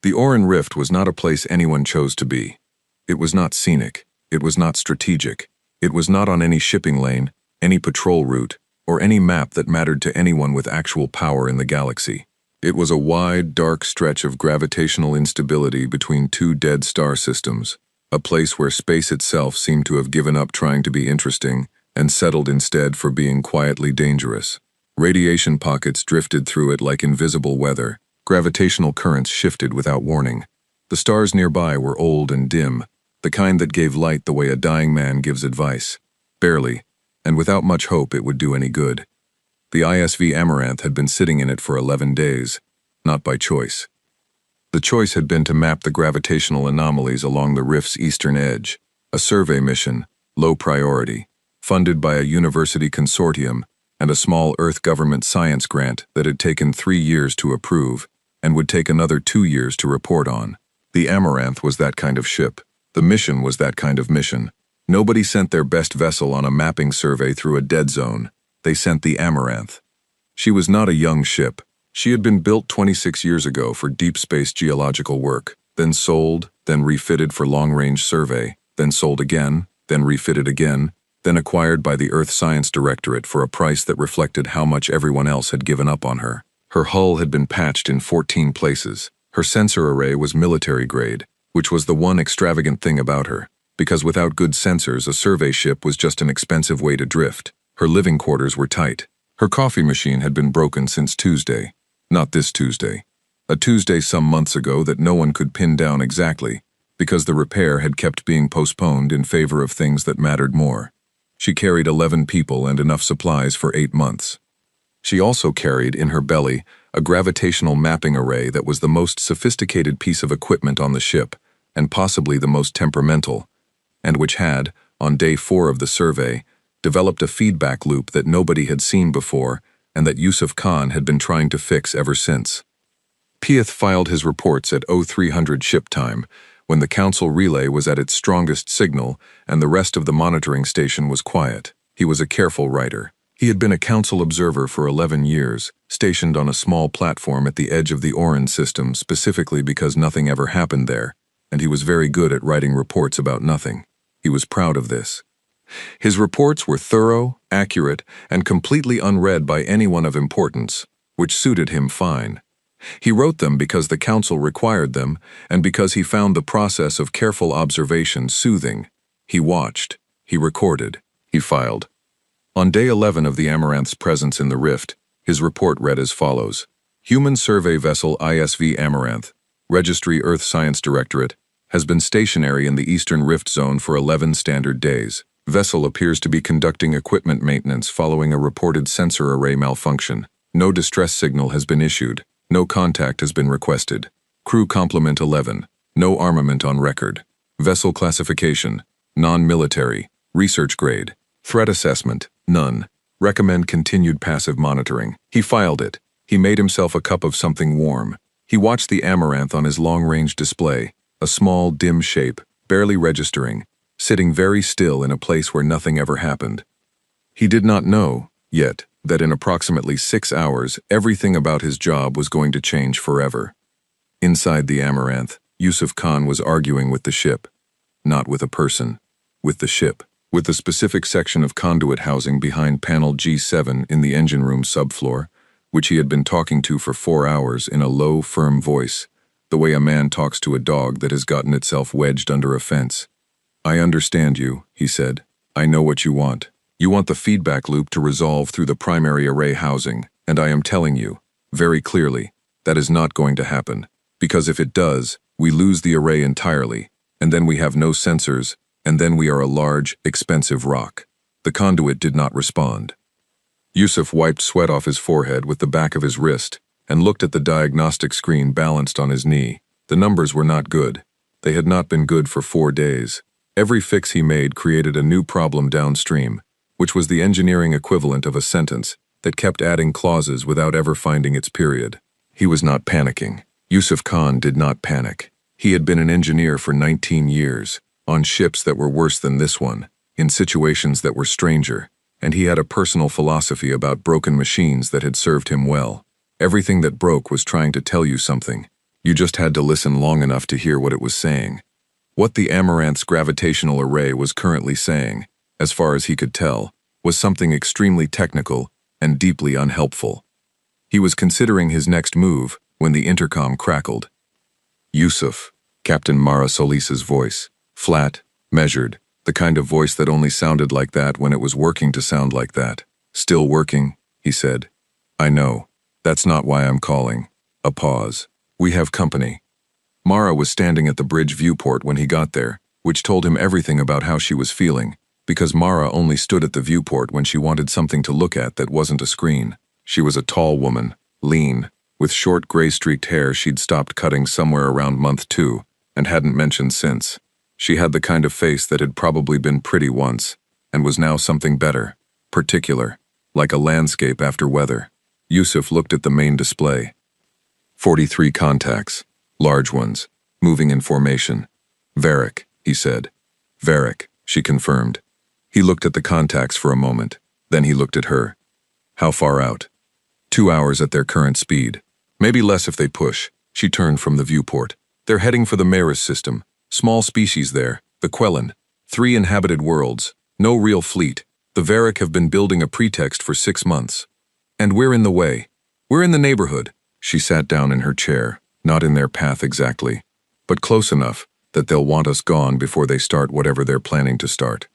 The Oran Rift was not a place anyone chose to be. It was not scenic. It was not strategic. It was not on any shipping lane, any patrol route, or any map that mattered to anyone with actual power in the galaxy. It was a wide, dark stretch of gravitational instability between two dead star systems, a place where space itself seemed to have given up trying to be interesting and settled instead for being quietly dangerous. Radiation pockets drifted through it like invisible weather. Gravitational currents shifted without warning. The stars nearby were old and dim, the kind that gave light the way a dying man gives advice. Barely, and without much hope it would do any good. The ISV Amaranth had been sitting in it for 11 days, not by choice. The choice had been to map the gravitational anomalies along the rift's eastern edge, a survey mission, low priority, funded by a university consortium and a small Earth government science grant that had taken 3 years to approve and would take another 2 years to report on. The Amaranth was that kind of ship. The mission was that kind of mission. Nobody sent their best vessel on a mapping survey through a dead zone. They sent the Amaranth. She was not a young ship. She had been built 26 years ago for deep space geological work, then sold, then refitted for long-range survey, then sold again, then refitted again, then acquired by the Earth Science Directorate for a price that reflected how much everyone else had given up on her. Her hull had been patched in 14 places. Her sensor array was military grade, which was the one extravagant thing about her, because without good sensors, a survey ship was just an expensive way to drift. Her living quarters were tight. Her coffee machine had been broken since Tuesday. Not this Tuesday. A Tuesday some months ago that no one could pin down exactly, because the repair had kept being postponed in favor of things that mattered more. She carried 11 people and enough supplies for 8 months. She also carried, in her belly, a gravitational mapping array that was the most sophisticated piece of equipment on the ship, and possibly the most temperamental, and which had, on day 4 of the survey, developed a feedback loop that nobody had seen before and that Yusuf Khan had been trying to fix ever since. Piath filed his reports at 0300 ship time, when the council relay was at its strongest signal and the rest of the monitoring station was quiet. He was a careful writer. He had been a council observer for 11 years, stationed on a small platform at the edge of the Oran system specifically because nothing ever happened there, and he was very good at writing reports about nothing. He was proud of this. His reports were thorough, accurate, and completely unread by anyone of importance, which suited him fine. He wrote them because the council required them, and because he found the process of careful observation soothing. He watched, he recorded, he filed. On day 11 of the Amaranth's presence in the rift, his report read as follows. Human Survey Vessel ISV Amaranth, Registry Earth Science Directorate, has been stationary in the Eastern Rift Zone for 11 standard days. Vessel appears to be conducting equipment maintenance following a reported sensor array malfunction. No distress signal has been issued. No contact has been requested. Crew complement 11. No armament on record. Vessel classification. Non-military. Research grade. Threat assessment. None. Recommend continued passive monitoring. He filed it. He made himself a cup of something warm. He watched the Amaranth on his long-range display, a small, dim shape, barely registering, sitting very still in a place where nothing ever happened. He did not know, yet, that in approximately 6 hours, everything about his job was going to change forever. Inside the Amaranth, Yusuf Khan was arguing with the ship. Not with a person. With the ship. With the specific section of conduit housing behind panel G7 in the engine room subfloor, which he had been talking to for 4 hours in a low, firm voice, the way a man talks to a dog that has gotten itself wedged under a fence. I understand you, he said. I know what you want. You want the feedback loop to resolve through the primary array housing, and I am telling you, very clearly, that is not going to happen, because if it does, we lose the array entirely, and then we have no sensors, and then we are a large, expensive rock. The conduit did not respond. Yusuf wiped sweat off his forehead with the back of his wrist and looked at the diagnostic screen balanced on his knee. The numbers were not good. They had not been good for 4 days. Every fix he made created a new problem downstream, which was the engineering equivalent of a sentence that kept adding clauses without ever finding its period. He was not panicking. Yusuf Khan did not panic. He had been an engineer for 19 years, on ships that were worse than this one, in situations that were stranger, and he had a personal philosophy about broken machines that had served him well. Everything that broke was trying to tell you something. You just had to listen long enough to hear what it was saying. What the Amaranth's gravitational array was currently saying, as far as he could tell, was something extremely technical and deeply unhelpful. He was considering his next move when the intercom crackled. Yusuf, Captain Mara Solis's voice, flat, measured, the kind of voice that only sounded like that when it was working to sound like that. Still working, he said. I know. That's not why I'm calling. A pause. We have company. Mara was standing at the bridge viewport when he got there, which told him everything about how she was feeling, because Mara only stood at the viewport when she wanted something to look at that wasn't a screen. She was a tall woman, lean, with short gray-streaked hair she'd stopped cutting somewhere around month 2, and hadn't mentioned since. She had the kind of face that had probably been pretty once, and was now something better, particular, like a landscape after weather. Yusuf looked at the main display. 43 contacts, large ones, moving in formation. Varric, he said. Varric, she confirmed. He looked at the contacts for a moment, then he looked at her. How far out? 2 hours at their current speed. Maybe less if they push. She turned from the viewport. They're heading for the Maris system. Small species there, the Quellan. 3 inhabited worlds. No real fleet. The Varric have been building a pretext for 6 months. And we're in the way. We're in the neighborhood. She sat down in her chair, not in their path exactly, but close enough that they'll want us gone before they start whatever they're planning to start.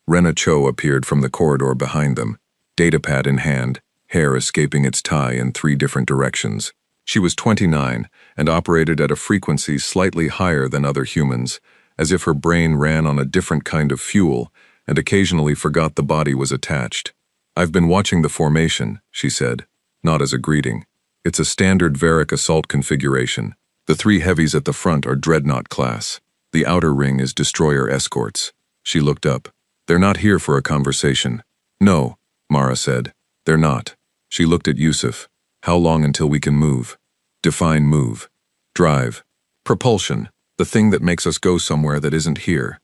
Rena Cho appeared from the corridor behind them, datapad in hand, hair escaping its tie in 3 different directions. She was 29 and operated at a frequency slightly higher than other humans, as if her brain ran on a different kind of fuel and occasionally forgot the body was attached. I've been watching the formation, she said, not as a greeting. It's a standard Varric assault configuration. The 3 heavies at the front are Dreadnought class. The outer ring is destroyer escorts. She looked up. They're not here for a conversation. No, Mara said. They're not. She looked at Yusuf. How long until we can move? Define move. Drive. Propulsion. The thing that makes us go somewhere that isn't here.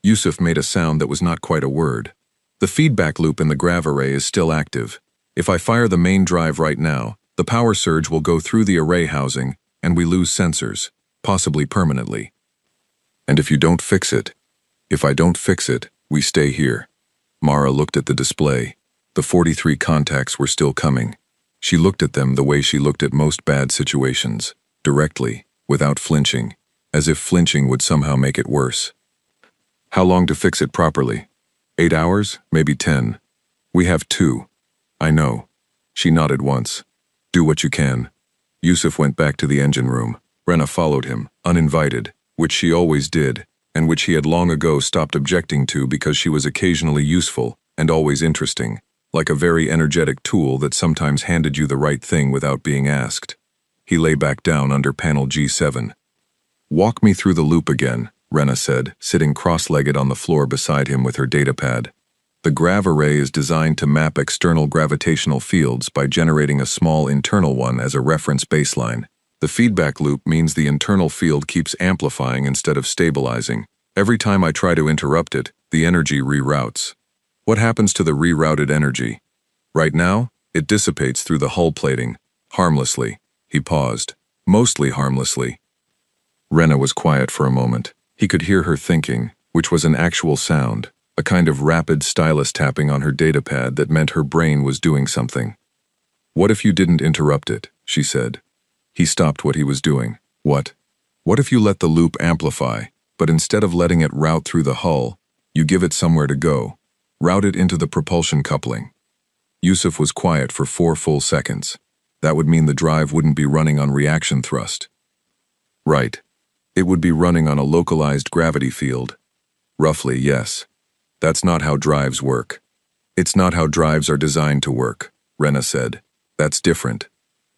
Yusuf made a sound that was not quite a word. The feedback loop in the grav array is still active. If I fire the main drive right now, the power surge will go through the array housing, and we lose sensors, possibly permanently. And if you don't fix it? If I don't fix it, we stay here. Mara looked at the display. The 43 contacts were still coming. She looked at them the way she looked at most bad situations, directly, without flinching, as if flinching would somehow make it worse. How long to fix it properly? 8 hours, maybe 10. We have 2. I know. She nodded once. Do what you can. Yusuf went back to the engine room. Rena followed him, uninvited, which she always did, and which he had long ago stopped objecting to because she was occasionally useful and always interesting, like a very energetic tool that sometimes handed you the right thing without being asked. He lay back down under panel G7. Walk me through the loop again, Rena said, sitting cross-legged on the floor beside him with her datapad. The grav array is designed to map external gravitational fields by generating a small internal one as a reference baseline. The feedback loop means the internal field keeps amplifying instead of stabilizing. Every time I try to interrupt it, the energy reroutes. What happens to the rerouted energy? Right now, it dissipates through the hull plating, harmlessly. He paused. Mostly harmlessly. Rena was quiet for a moment. He could hear her thinking, which was an actual sound. A kind of rapid stylus tapping on her datapad that meant her brain was doing something. What if you didn't interrupt it, she said. He stopped what he was doing. What? What if you let the loop amplify, but instead of letting it route through the hull, you give it somewhere to go? Route it into the propulsion coupling. Yusuf was quiet for 4 full seconds. That would mean the drive wouldn't be running on reaction thrust. Right. It would be running on a localized gravity field. Roughly, yes. That's not how drives work. It's not how drives are designed to work, Rena said. That's different.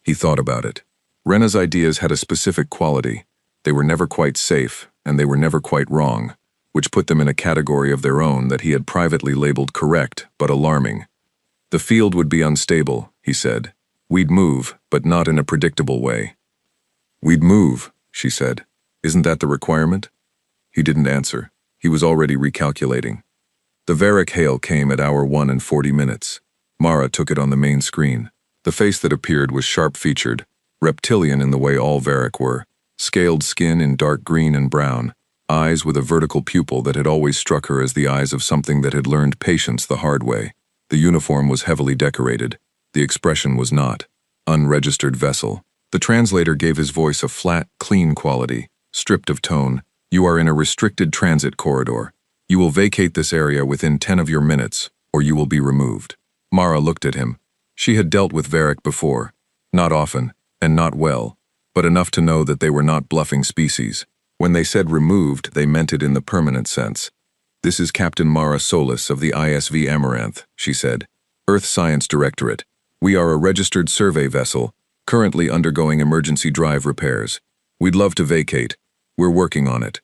He thought about it. Rena's ideas had a specific quality. They were never quite safe, and they were never quite wrong, which put them in a category of their own that he had privately labeled correct, but alarming. The field would be unstable, he said. We'd move, but not in a predictable way. We'd move, she said. Isn't that the requirement? He didn't answer. He was already recalculating. The Varric hail came at hour 1 and 40 minutes. Mara took it on the main screen. The face that appeared was sharp-featured, reptilian in the way all Varric were, Scaled skin in dark green and brown, eyes with a vertical pupil that had always struck her as the eyes of something that had learned patience the hard way. The uniform was heavily decorated. The expression was not. Unregistered vessel. The translator gave his voice a flat, clean quality, stripped of tone. You are in a restricted transit corridor. You will vacate this area within 10 of your minutes, or you will be removed. Mara looked at him. She had dealt with Varric before. Not often, and not well, but enough to know that they were not bluffing species. When they said removed, they meant it in the permanent sense. This is Captain Mara Solis of the ISV Amaranth, she said. Earth Science Directorate. We are a registered survey vessel, currently undergoing emergency drive repairs. We'd love to vacate. We're working on it.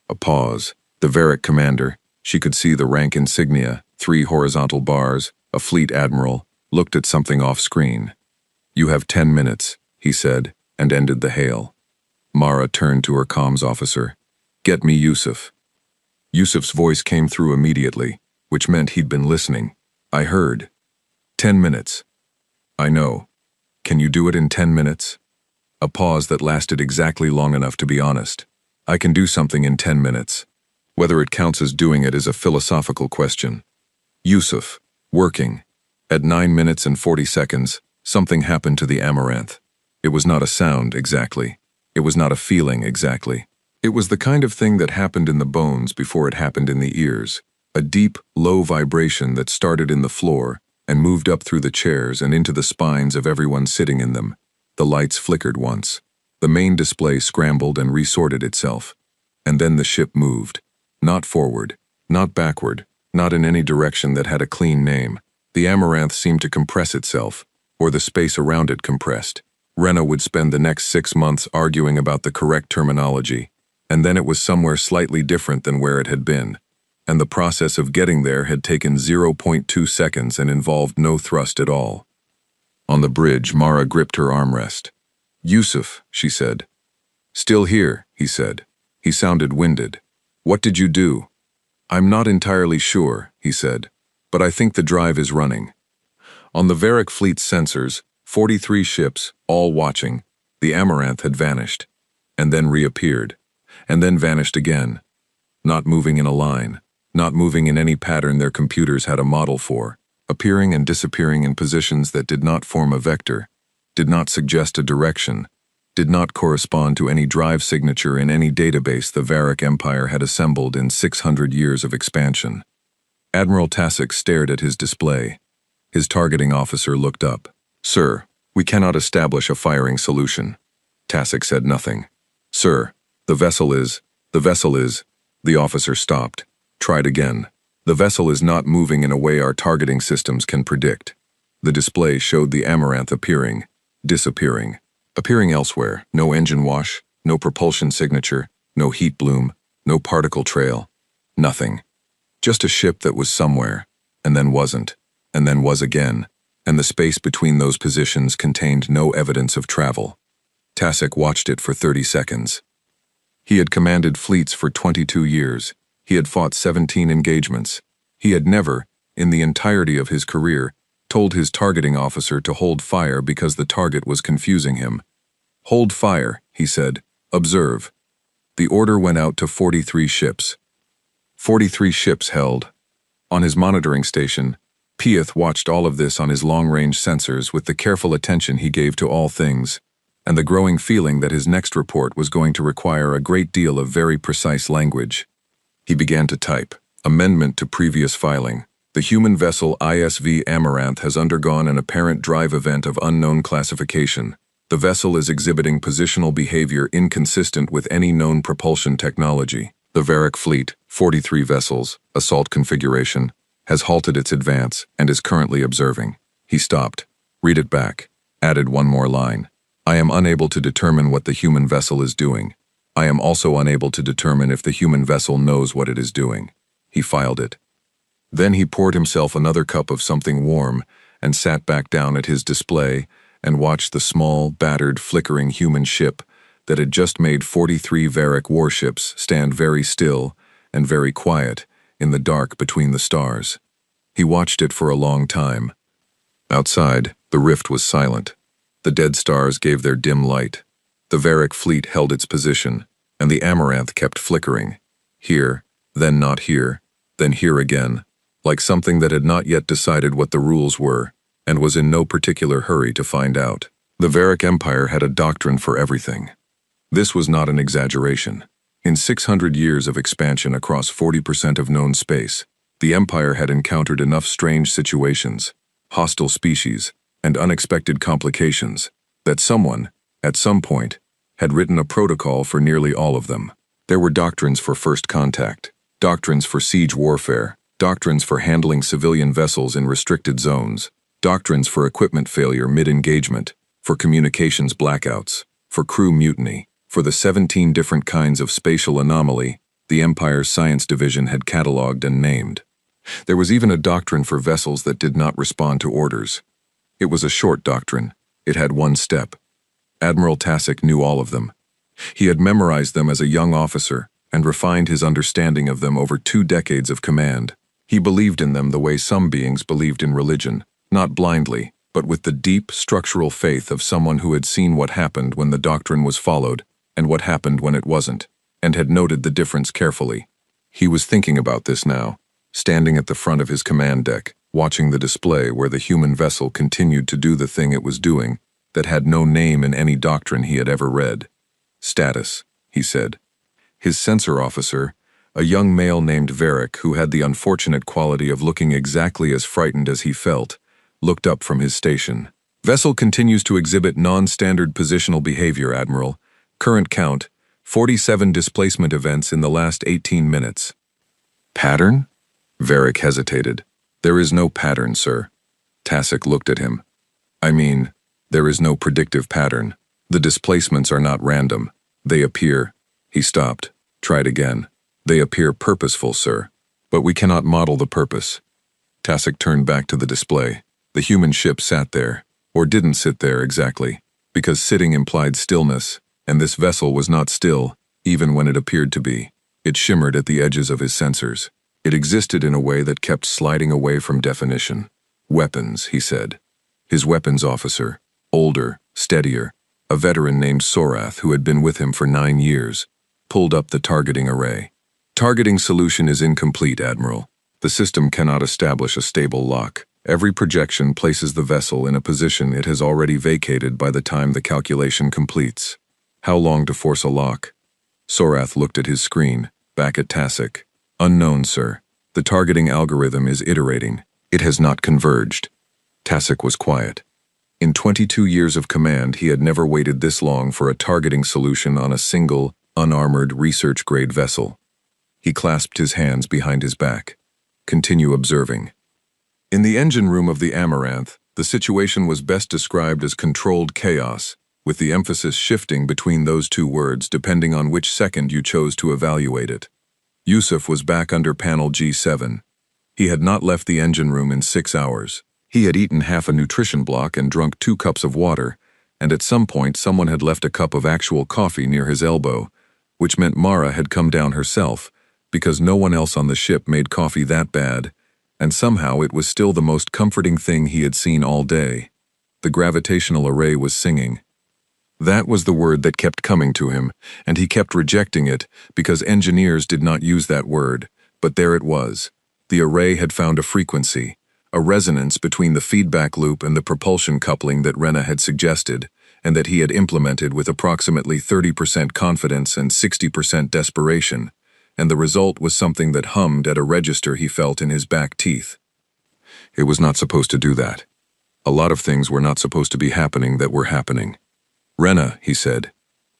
A pause. The Varric commander, she could see the rank insignia, 3 horizontal bars, a fleet admiral, looked at something off-screen. You have 10 minutes, he said, and ended the hail. Mara turned to her comms officer. Get me Yusuf. Yusuf's voice came through immediately, which meant he'd been listening. I heard. 10 minutes. I know. Can you do it in 10 minutes? A pause that lasted exactly long enough to be honest. I can do something in 10 minutes. Whether it counts as doing it is a philosophical question. Yusuf, working. At 9 minutes and 40 seconds, something happened to the Amaranth. It was not a sound, exactly. It was not a feeling, exactly. It was the kind of thing that happened in the bones before it happened in the ears. A deep, low vibration that started in the floor and moved up through the chairs and into the spines of everyone sitting in them. The lights flickered once. The main display scrambled and resorted itself. And then the ship moved. Not forward, not backward, not in any direction that had a clean name. The Amaranth seemed to compress itself, or the space around it compressed. Rena would spend the next 6 months arguing about the correct terminology, and then it was somewhere slightly different than where it had been. And the process of getting there had taken 0.2 seconds and involved no thrust at all. On the bridge, Mara gripped her armrest. Yusuf, she said. Still here, he said. He sounded winded. What did you do? I'm not entirely sure, he said, but I think the drive is running. On the Varric fleet's sensors, 43 ships, all watching, the Amaranth had vanished, and then reappeared, and then vanished again. Not moving in a line, not moving in any pattern their computers had a model for, appearing and disappearing in positions that did not form a vector, did not suggest a direction, did not correspond to any drive signature in any database the Varric Empire had assembled in 600 years of expansion. Admiral Tasik stared at his display. His targeting officer looked up. Sir, we cannot establish a firing solution. Tasik said nothing. Sir, the vessel is, the officer stopped. Tried again. The vessel is not moving in a way our targeting systems can predict. The display showed the Amaranth appearing, disappearing, appearing elsewhere. No engine wash, no propulsion signature, no heat bloom, no particle trail. Nothing. Just a ship that was somewhere, and then wasn't, and then was again, and the space between those positions contained no evidence of travel. Tasik watched it for 30 seconds. He had commanded fleets for 22 years. He had fought 17 engagements. He had never, in the entirety of his career, told his targeting officer to hold fire because the target was confusing him. Hold fire, he said. Observe. The order went out to 43 ships. 43 ships held. On his monitoring station, Pieth watched all of this on his long-range sensors with the careful attention he gave to all things, and the growing feeling that his next report was going to require a great deal of very precise language. He began to type. Amendment to previous filing. The human vessel ISV Amaranth has undergone an apparent drive event of unknown classification. The vessel is exhibiting positional behavior inconsistent with any known propulsion technology. The Varric fleet, 43 vessels, assault configuration, has halted its advance and is currently observing. He stopped. Read it back. Added one more line. I am unable to determine what the human vessel is doing. I am also unable to determine if the human vessel knows what it is doing. He filed it. Then he poured himself another cup of something warm and sat back down at his display and watched the small, battered, flickering human ship that had just made 43 Varric warships stand very still and very quiet in the dark between the stars. He watched it for a long time. Outside, the rift was silent. The dead stars gave their dim light. The Varric fleet held its position, and the Amaranth kept flickering. Here, then not here, then here again, like something that had not yet decided what the rules were, and was in no particular hurry to find out. The Varric Empire had a doctrine for everything. This was not an exaggeration. In 600 years of expansion across 40% of known space, the Empire had encountered enough strange situations, hostile species, and unexpected complications that someone, at some point, had written a protocol for nearly all of them. There were doctrines for first contact, doctrines for siege warfare, doctrines for handling civilian vessels in restricted zones, doctrines for equipment failure mid-engagement, for communications blackouts, for crew mutiny, for the 17 different kinds of spatial anomaly the Empire's Science Division had catalogued and named. There was even a doctrine for vessels that did not respond to orders. It was a short doctrine. It had one step. Admiral Tasic knew all of them. He had memorized them as a young officer and refined his understanding of them over 2 decades of command. He believed in them the way some beings believed in religion, not blindly, but with the deep, structural faith of someone who had seen what happened when the doctrine was followed and what happened when it wasn't, and had noted the difference carefully. He was thinking about this now, standing at the front of his command deck, watching the display where the human vessel continued to do the thing it was doing that had no name in any doctrine he had ever read. Status, he said. His sensor officer, a young male named Varric who had the unfortunate quality of looking exactly as frightened as he felt, looked up from his station. Vessel continues to exhibit non-standard positional behavior, Admiral. Current count, 47 displacement events in the last 18 minutes. Pattern? Varric hesitated. There is no pattern, sir. Tasic looked at him. I mean, there is no predictive pattern. The displacements are not random. They appear. He stopped. Tried again. They appear purposeful, sir. But we cannot model the purpose. Tasic turned back to the display. The human ship sat there, or didn't sit there exactly, because sitting implied stillness, and this vessel was not still, even when it appeared to be. It shimmered at the edges of his sensors. It existed in a way that kept sliding away from definition. Weapons, he said. His weapons officer, older, steadier, a veteran named Sorath who had been with him for 9 years, pulled up the targeting array. Targeting solution is incomplete, Admiral. The system cannot establish a stable lock. Every projection places the vessel in a position it has already vacated by the time the calculation completes. How long to force a lock? Sorath looked at his screen, back at Tasic. Unknown, sir. The targeting algorithm is iterating. It has not converged. Tasic was quiet. In 22 years of command, he had never waited this long for a targeting solution on a single, unarmored, research-grade vessel. He clasped his hands behind his back. Continue observing. In the engine room of the Amaranth, the situation was best described as controlled chaos, with the emphasis shifting between those two words depending on which second you chose to evaluate it. Yusuf was back under panel G7. He had not left the engine room in 6 hours. He had eaten half a nutrition block and drunk 2 cups of water, and at some point someone had left a cup of actual coffee near his elbow, which meant Mara had come down herself, because no one else on the ship made coffee that bad, and somehow it was still the most comforting thing he had seen all day. The gravitational array was singing. That was the word that kept coming to him, and he kept rejecting it because engineers did not use that word, but there it was. The array had found a frequency, a resonance between the feedback loop and the propulsion coupling that Rena had suggested, and that he had implemented with approximately 30% confidence and 60% desperation, and the result was something that hummed at a register he felt in his back teeth. It was not supposed to do that. A lot of things were not supposed to be happening that were happening. Rena, he said.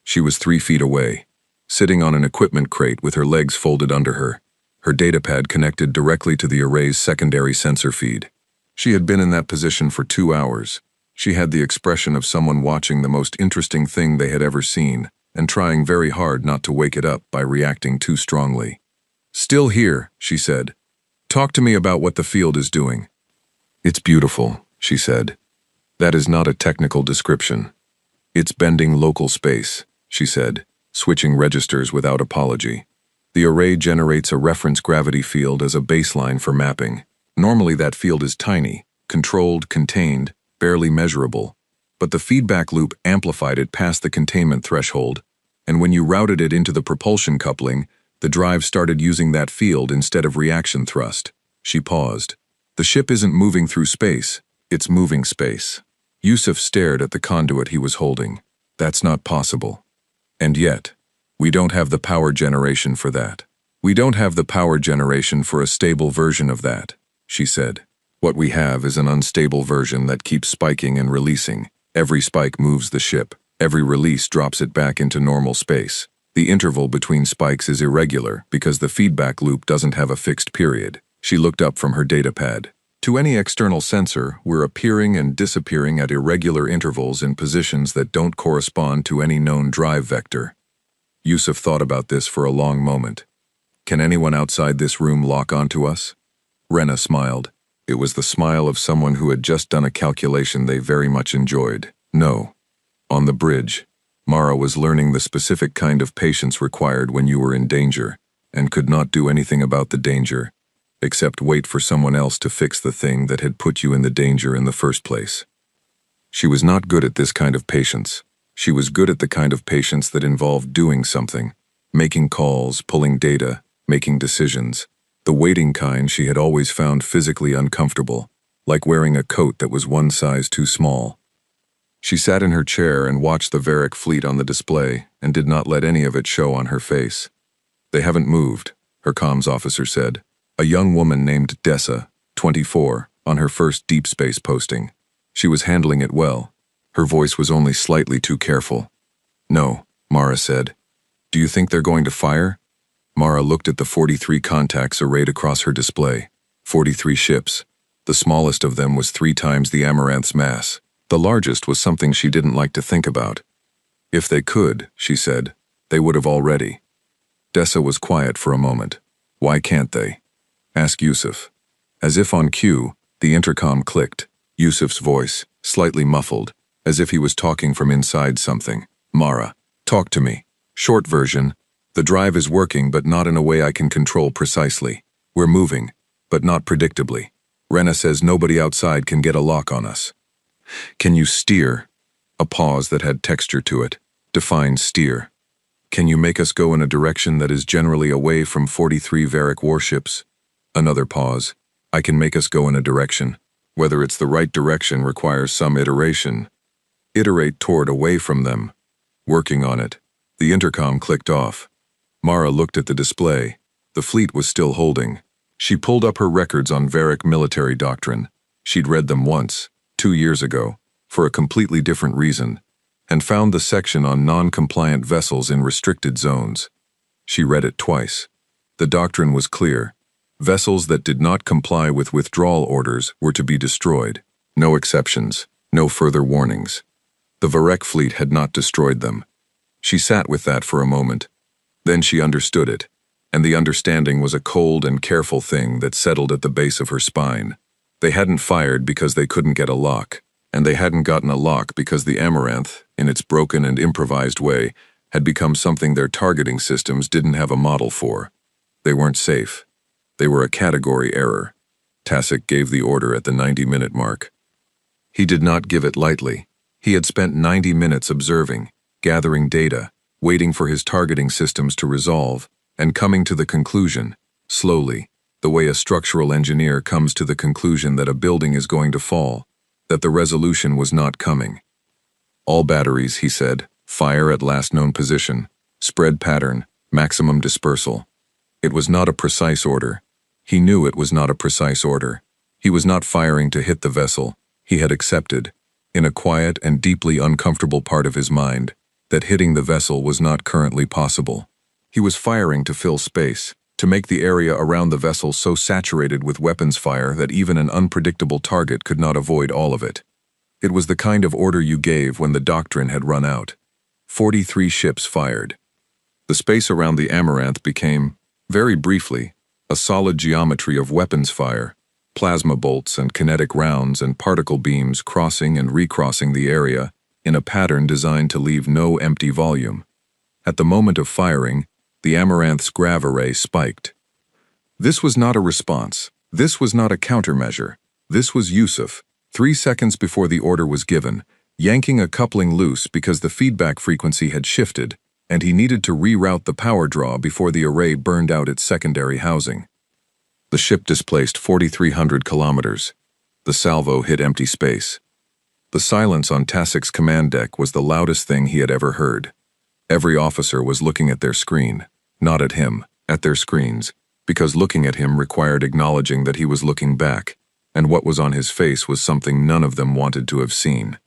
She was 3 feet away, sitting on an equipment crate with her legs folded under her, her datapad connected directly to the array's secondary sensor feed. She had been in that position for 2 hours. She had the expression of someone watching the most interesting thing they had ever seen, and trying very hard not to wake it up by reacting too strongly. Still here, she said. Talk to me about what the field is doing. It's beautiful, she said. That is not a technical description. It's bending local space, she said, switching registers without apology. The array generates a reference gravity field as a baseline for mapping. Normally that field is tiny, controlled, contained, barely measurable. but the feedback loop amplified it past the containment threshold, and when you routed it into the propulsion coupling, the drive started using that field instead of reaction thrust. She paused. The ship isn't moving through space, it's moving space. Yusuf stared at the conduit he was holding. That's not possible. And yet, we don't have the power generation for that. We don't have the power generation for a stable version of that, she said. What we have is an unstable version that keeps spiking and releasing. Every spike moves the ship. Every release drops it back into normal space. The interval between spikes is irregular because the feedback loop doesn't have a fixed period. She looked up from her datapad. To any external sensor, we're appearing and disappearing at irregular intervals in positions that don't correspond to any known drive vector. Yusuf thought about this for a long moment. Can anyone outside this room lock onto us? Rena smiled. It was the smile of someone who had just done a calculation they very much enjoyed. No. On the bridge, Mara was learning the specific kind of patience required when you were in danger, and could not do anything about the danger, except wait for someone else to fix the thing that had put you in the danger in the first place. She was not good at this kind of patience. She was good at the kind of patience that involved doing something, making calls, pulling data, making decisions. The waiting kind she had always found physically uncomfortable, like wearing a coat that was one size too small. She sat in her chair and watched the Varric fleet on the display and did not let any of it show on her face. They haven't moved, her comms officer said. A young woman named Dessa, 24, on her first deep space posting. She was handling it well. Her voice was only slightly too careful. No, Mara said. Do you think they're going to fire? Mara looked at the 43 contacts arrayed across her display. 43 ships. The smallest of them was 3 times the Amaranth's mass. The largest was something she didn't like to think about. If they could, she said, they would have already. Dessa was quiet for a moment. Why can't they? Ask Yusuf. As if on cue, the intercom clicked. Yusuf's voice, slightly muffled, as if he was talking from inside something. Mara, talk to me. Short version. The drive is working, but not in a way I can control precisely. We're moving, but not predictably. Rena says nobody outside can get a lock on us. Can you steer? A pause that had texture to it. Define steer. Can you make us go in a direction that is generally away from 43 Varric warships? Another pause. I can make us go in a direction. Whether it's the right direction requires some iteration. Iterate toward away from them. Working on it. The intercom clicked off. Mara looked at the display. The fleet was still holding. She pulled up her records on Varric military doctrine. She'd read them once, 2 years ago, for a completely different reason, and found the section on non-compliant vessels in restricted zones. She read it twice. The doctrine was clear. Vessels that did not comply with withdrawal orders were to be destroyed. No exceptions, no further warnings. The Varric fleet had not destroyed them. She sat with that for a moment. Then she understood it, and the understanding was a cold and careful thing that settled at the base of her spine. They hadn't fired because they couldn't get a lock, and they hadn't gotten a lock because the Amaranth, in its broken and improvised way, had become something their targeting systems didn't have a model for. They weren't safe. They were a category error. Tasic gave the order at the 90-minute mark. He did not give it lightly. He had spent 90 minutes observing, gathering data, waiting for his targeting systems to resolve, and coming to the conclusion, slowly, the way a structural engineer comes to the conclusion that a building is going to fall, that the resolution was not coming. All batteries, he said, fire at last known position, spread pattern, maximum dispersal. It was not a precise order. He knew it was not a precise order. He was not firing to hit the vessel. He had accepted, in a quiet and deeply uncomfortable part of his mind, that hitting the vessel was not currently possible. He was firing to fill space, to make the area around the vessel so saturated with weapons fire that even an unpredictable target could not avoid all of it. It was the kind of order you gave when the doctrine had run out. 43 ships fired. The space around the Amaranth became, very briefly, a solid geometry of weapons fire, plasma bolts and kinetic rounds and particle beams crossing and recrossing the area in a pattern designed to leave no empty volume. At the moment of firing, the Amaranth's grav array spiked. This was not a response. This was not a countermeasure. This was Yusuf, 3 seconds before the order was given, yanking a coupling loose because the feedback frequency had shifted, and he needed to reroute the power draw before the array burned out its secondary housing. The ship displaced 4,300 kilometers. The salvo hit empty space. The silence on Tassik's command deck was the loudest thing he had ever heard. Every officer was looking at their screen, not at him, at their screens, because looking at him required acknowledging that he was looking back, and what was on his face was something none of them wanted to have seen.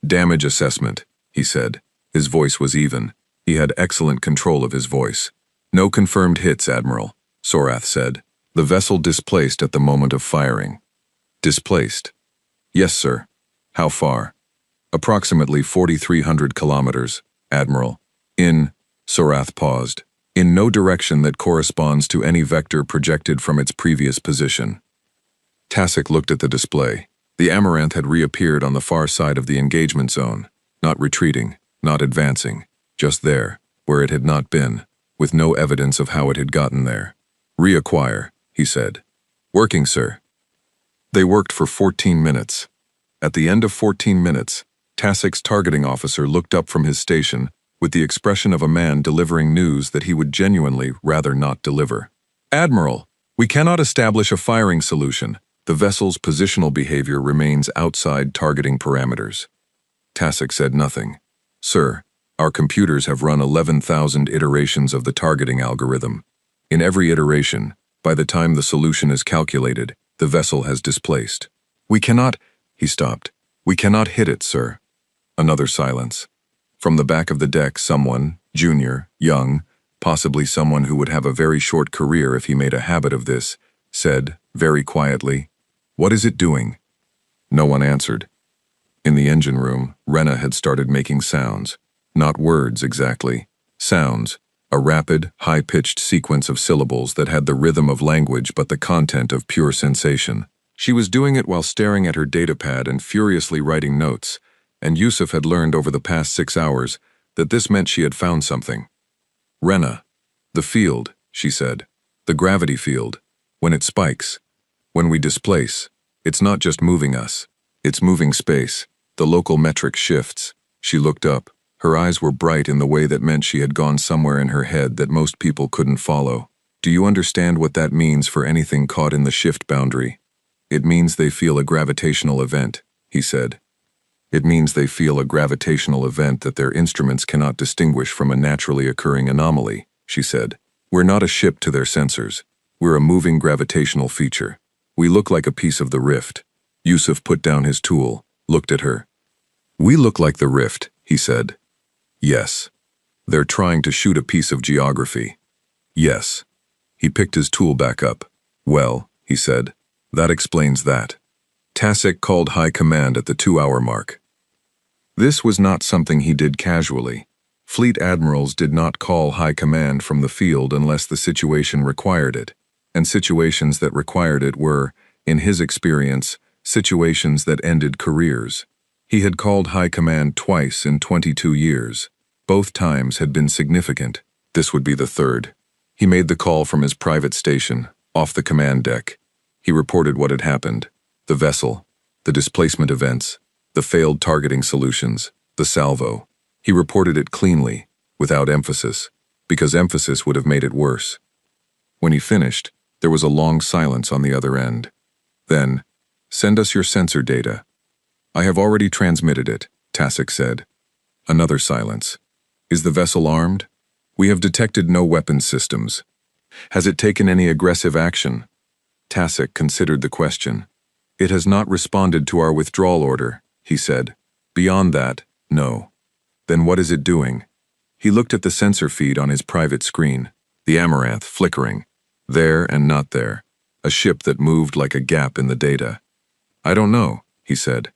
"Damage assessment," he said. His voice was even. He had excellent control of his voice. "No confirmed hits, Admiral," Sorath said. "The vessel displaced at the moment of firing." "Displaced?" "Yes, sir." "How far?" "Approximately 4,300 kilometers, Admiral. Sorath paused. "In no direction that corresponds to any vector projected from its previous position." Tassik looked at the display. The Amaranth had reappeared on the far side of the engagement zone, not retreating, not advancing, just there, where it had not been, with no evidence of how it had gotten there. "Reacquire," he said. "Working, sir." They worked for 14 minutes. At the end of 14 minutes, Tassik's targeting officer looked up from his station with the expression of a man delivering news that he would genuinely rather not deliver. "Admiral, we cannot establish a firing solution. The vessel's positional behavior remains outside targeting parameters." Tassik said nothing. "Sir, our computers have run 11,000 iterations of the targeting algorithm. In every iteration, by the time the solution is calculated, the vessel has displaced." "We cannot—" He stopped. "We cannot hit it, sir." Another silence. From the back of the deck, someone, junior, young, possibly someone who would have a very short career if he made a habit of this, said, very quietly, "What is it doing?" No one answered. In the engine room, Rena had started making sounds. Not words exactly. Sounds. A rapid, high-pitched sequence of syllables that had the rhythm of language but the content of pure sensation. She was doing it while staring at her datapad and furiously writing notes, and Yusuf had learned over the past 6 hours that this meant she had found something. "Rena, the field," she said. "The gravity field. When it spikes. When we displace. It's not just moving us. It's moving space. The local metric shifts." She looked up. Her eyes were bright in the way that meant she had gone somewhere in her head that most people couldn't follow. "Do you understand what that means for anything caught in the shift boundary?" "It means they feel a gravitational event," he said. "It means they feel a gravitational event that their instruments cannot distinguish from a naturally occurring anomaly," she said. "We're not a ship to their sensors. We're a moving gravitational feature. We look like a piece of the rift." Yusuf put down his tool, looked at her. "We look like the rift," he said. "Yes. They're trying to shoot a piece of geography." "Yes." He picked his tool back up. "Well," he said, "that explains that." Tassik called High Command at the 2-hour mark. This was not something he did casually. Fleet admirals did not call High Command from the field unless the situation required it, and situations that required it were, in his experience, situations that ended careers. He had called High Command twice in 22 years. Both times had been significant. This would be the third. He made the call from his private station, off the command deck. He reported what had happened. The vessel, the displacement events, the failed targeting solutions, the salvo. He reported it cleanly, without emphasis, because emphasis would have made it worse. When he finished, there was a long silence on the other end. Then, "Send us your sensor data." "I have already transmitted it," Tassik said. Another silence. "Is the vessel armed?" "We have detected no weapons systems." "Has it taken any aggressive action?" Tassik considered the question. "It has not responded to our withdrawal order," he said. "Beyond that, no." "Then what is it doing?" He looked at the sensor feed on his private screen, the Amaranth flickering, there and not there, a ship that moved like a gap in the data. "I don't know," he said.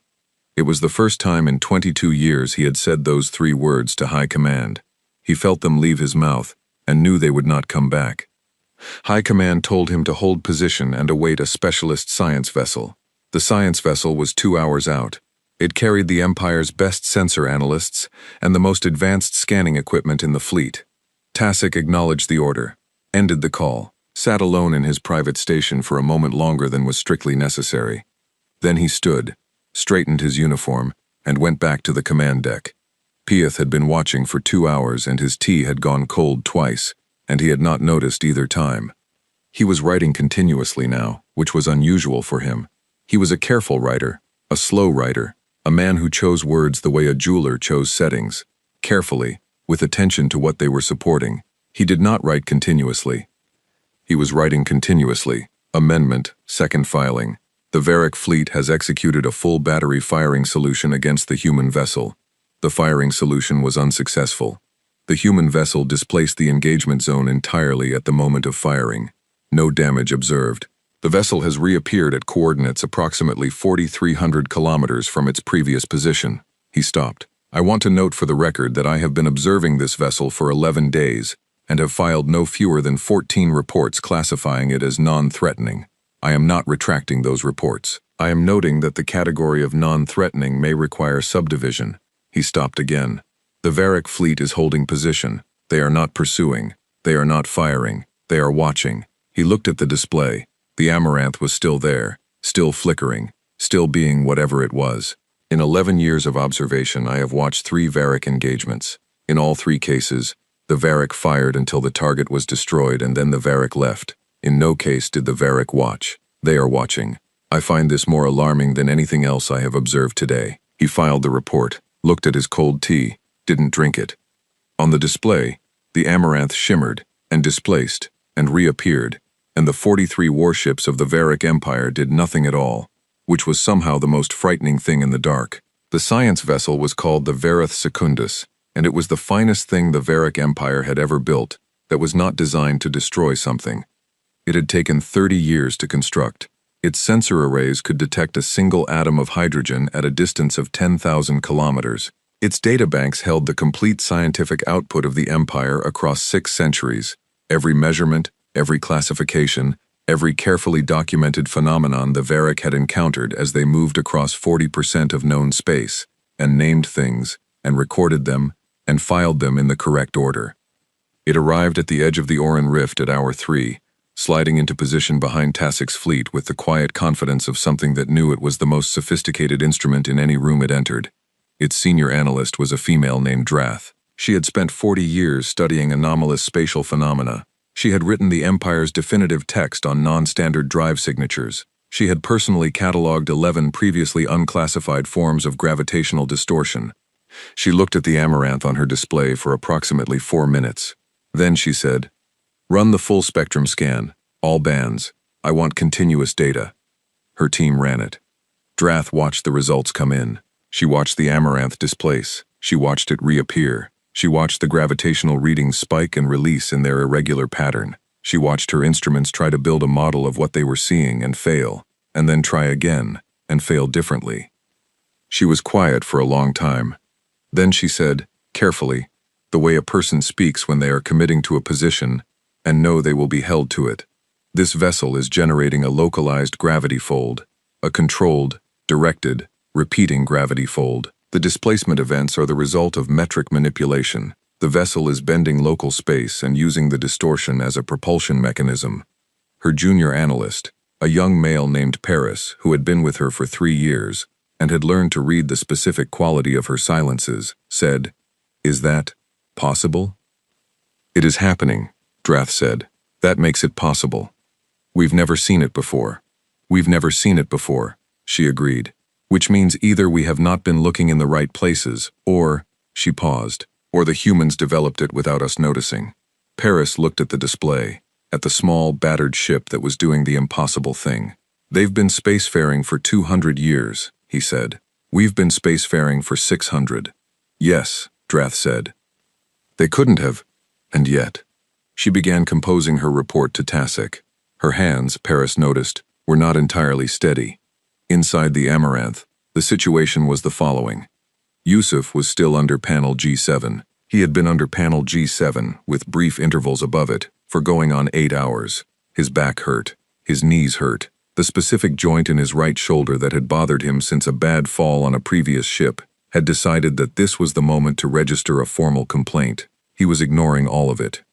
It was the first time in 22 years he had said those 3 words to High Command. He felt them leave his mouth and knew they would not come back. High Command told him to hold position and await a specialist science vessel. The science vessel was 2 hours out. It carried the Empire's best sensor analysts and the most advanced scanning equipment in the fleet. Tassik acknowledged the order, ended the call, sat alone in his private station for a moment longer than was strictly necessary. Then he stood, straightened his uniform, and went back to the command deck. Piath had been watching for 2 hours and his tea had gone cold twice, and he had not noticed either time. He was writing continuously now, which was unusual for him. He was a careful writer, a slow writer, a man who chose words the way a jeweler chose settings, carefully, with attention to what they were supporting. He did not write continuously. He was writing continuously. Amendment, second filing. The Varric fleet has executed a full battery firing solution against the human vessel. The firing solution was unsuccessful. The human vessel displaced the engagement zone entirely at the moment of firing. No damage observed. The vessel has reappeared at coordinates approximately 4,300 kilometers from its previous position. He stopped. I want to note for the record that I have been observing this vessel for 11 days and have filed no fewer than 14 reports classifying it as non-threatening. I am not retracting those reports. I am noting that the category of non-threatening may require subdivision. He stopped again. The Varric fleet is holding position. They are not pursuing. They are not firing. They are watching. He looked at the display. The Amaranth was still there, still flickering, still being whatever it was. In 11 years of observation, I have watched 3 Varric engagements. In all 3 cases, the Varric fired until the target was destroyed and then the Varric left. In no case did the Varric watch. They are watching. I find this more alarming than anything else I have observed today. He filed the report, looked at his cold tea, didn't drink it. On the display, the Amaranth shimmered and displaced and reappeared, and the 43 warships of the Varric Empire did nothing at all, which was somehow the most frightening thing in the dark. The science vessel was called the Varith Secundus, and it was the finest thing the Varric Empire had ever built that was not designed to destroy something. It had taken 30 years to construct. Its sensor arrays could detect a single atom of hydrogen at a distance of 10,000 kilometers. Its databanks held the complete scientific output of the Empire across 6 centuries. Every measurement, every classification, every carefully documented phenomenon the Varric had encountered as they moved across 40% of known space, and named things, and recorded them, and filed them in the correct order. It arrived at the edge of the Oran Rift at hour 3, sliding into position behind Tassik's fleet with the quiet confidence of something that knew it was the most sophisticated instrument in any room it entered. Its senior analyst was a female named Drath. She had spent 40 years studying anomalous spatial phenomena. She had written the Empire's definitive text on non-standard drive signatures. She had personally catalogued 11 previously unclassified forms of gravitational distortion. She looked at the Amaranth on her display for approximately 4 minutes. Then she said, "Run the full spectrum scan, all bands. I want continuous data." Her team ran it. Drath watched the results come in. She watched the Amaranth displace. She watched it reappear. She watched the gravitational readings spike and release in their irregular pattern. She watched her instruments try to build a model of what they were seeing and fail, and then try again, and fail differently. She was quiet for a long time. Then she said, carefully, the way a person speaks when they are committing to a position and know they will be held to it. This vessel is generating a localized gravity fold, a controlled, directed, repeating gravity fold. The displacement events are the result of metric manipulation. The vessel is bending local space and using the distortion as a propulsion mechanism. Her junior analyst, a young male named Paris, who had been with her for 3 years and had learned to read the specific quality of her silences, said, "Is that possible?" "It is happening," Drath said. "That makes it possible. We've never seen it before." "We've never seen it before," she agreed. "Which means either we have not been looking in the right places, or," she paused, "or the humans developed it without us noticing." Paris looked at the display, at the small, battered ship that was doing the impossible thing. "They've been spacefaring for 200 years, he said. "We've been spacefaring for 600. "Yes," Drath said. "They couldn't have, and yet." She began composing her report to Tassik. Her hands, Paris noticed, were not entirely steady. Inside the Amaranth, the situation was the following. Yusuf was still under panel G7. He had been under panel G7, with brief intervals above it, for going on 8 hours. His back hurt. His knees hurt. The specific joint in his right shoulder that had bothered him since a bad fall on a previous ship had decided that this was the moment to register a formal complaint. He was ignoring all of it.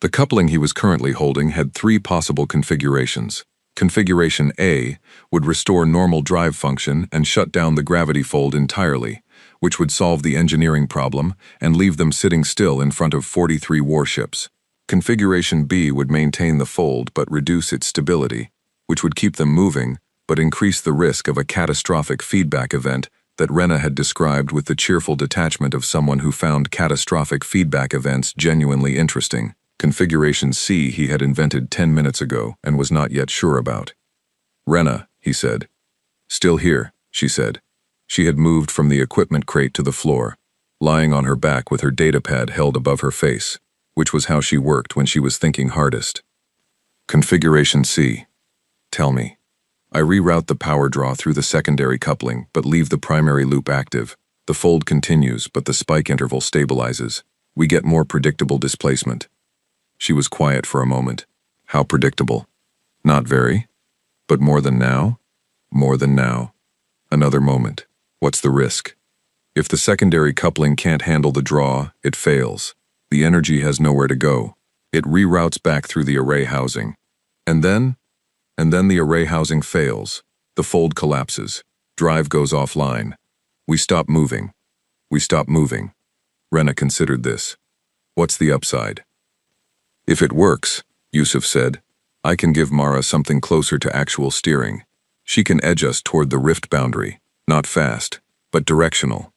The coupling he was currently holding had 3 possible configurations. Configuration A would restore normal drive function and shut down the gravity fold entirely, which would solve the engineering problem and leave them sitting still in front of 43 warships. Configuration B would maintain the fold but reduce its stability, which would keep them moving but increase the risk of a catastrophic feedback event that Rena had described with the cheerful detachment of someone who found catastrophic feedback events genuinely interesting. Configuration C he had invented 10 minutes ago and was not yet sure about. "Rena," he said. "Still here," she said. She had moved from the equipment crate to the floor, lying on her back with her datapad held above her face, which was how she worked when she was thinking hardest. Configuration C. "Tell me." "I reroute the power draw through the secondary coupling, but leave the primary loop active. The fold continues, but the spike interval stabilizes. We get more predictable displacement." She was quiet for a moment. "How predictable?" "Not very." "But more than now?" "More than now." Another moment. "What's the risk?" "If the secondary coupling can't handle the draw, it fails. The energy has nowhere to go. It reroutes back through the array housing. And then the array housing fails. The fold collapses. Drive goes offline. We stop moving. We stop moving." Rena considered this. "What's the upside?" "If it works," Yusuf said, "I can give Mara something closer to actual steering. She can edge us toward the rift boundary, not fast, but directional."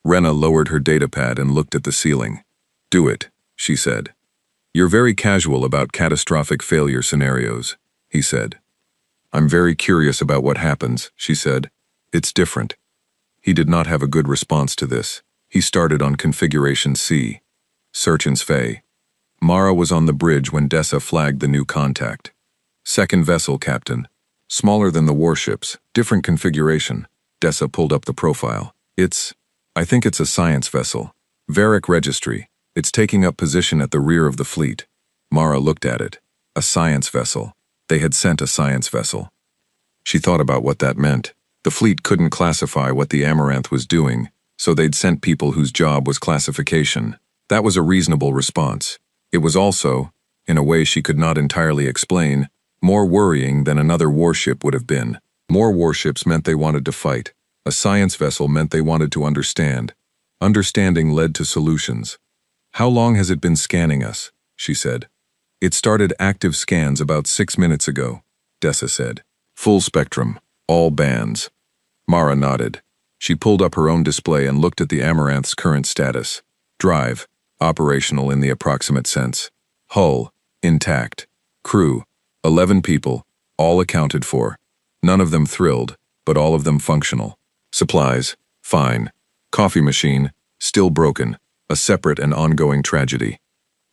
Rena lowered her datapad and looked at the ceiling. "Do it," she said. "You're very casual about catastrophic failure scenarios," he said. "I'm very curious about what happens," she said. "It's different." He did not have a good response to this. He started on Configuration C. Search and Sci. Mara was on the bridge when Dessa flagged the new contact. "Second vessel, Captain. Smaller than the warships, different configuration." Dessa pulled up the profile. I think it's a science vessel. Varric registry. It's taking up position at the rear of the fleet." Mara looked at it. A science vessel. They had sent a science vessel. She thought about what that meant. The fleet couldn't classify what the Amaranth was doing, so they'd sent people whose job was classification. That was a reasonable response. It was also, in a way she could not entirely explain, more worrying than another warship would have been. More warships meant they wanted to fight. A science vessel meant they wanted to understand. Understanding led to solutions. "How long has it been scanning us?" she said. "It started active scans about 6 minutes ago," Dessa said. "Full spectrum, all bands." Mara nodded. She pulled up her own display and looked at the Amaranth's current status. Drive, operational in the approximate sense. Hull, intact. Crew, 11 people, all accounted for. None of them thrilled, but all of them functional. Supplies, fine. Coffee machine, still broken, a separate and ongoing tragedy.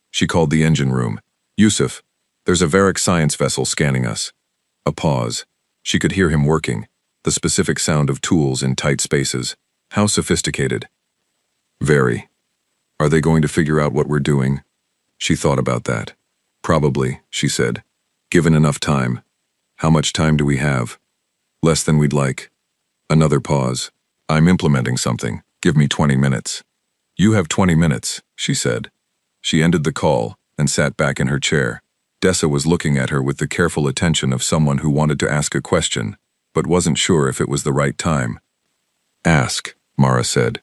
She called the engine room. "Yusuf, there's a Varric science vessel scanning us." A pause. She could hear him working, the specific sound of tools in tight spaces. How sophisticated. "Very. Are they going to figure out what we're doing?" She thought about that. "Probably," she said. "Given enough time." "How much time do we have?" "Less than we'd like." Another pause. "I'm implementing something. Give me 20 minutes. "You have 20 minutes, she said. She ended the call and sat back in her chair. Dessa was looking at her with the careful attention of someone who wanted to ask a question, but wasn't sure if it was the right time. "Ask," Mara said.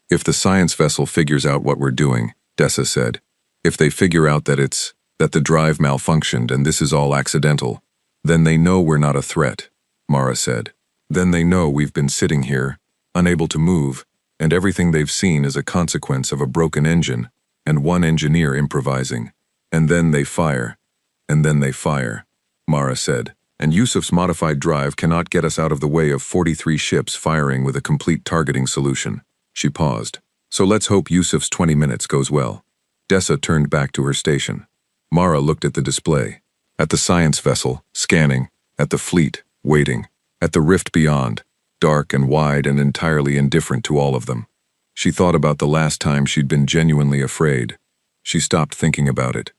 "If the science vessel figures out what we're doing," Dessa said. "If they figure out that the drive malfunctioned and this is all accidental, then they know we're not a threat," Mara said. "Then they know we've been sitting here, unable to move, and everything they've seen is a consequence of a broken engine and one engineer improvising. And then they fire. And then they fire," Mara said. "And Yusuf's modified drive cannot get us out of the way of 43 ships firing with a complete targeting solution." She paused. "So let's hope Yusuf's 20 minutes goes well." Dessa turned back to her station. Mara looked at the display. At the science vessel, scanning. At the fleet, waiting. At the rift beyond, dark and wide and entirely indifferent to all of them. She thought about the last time she'd been genuinely afraid. She stopped thinking about it.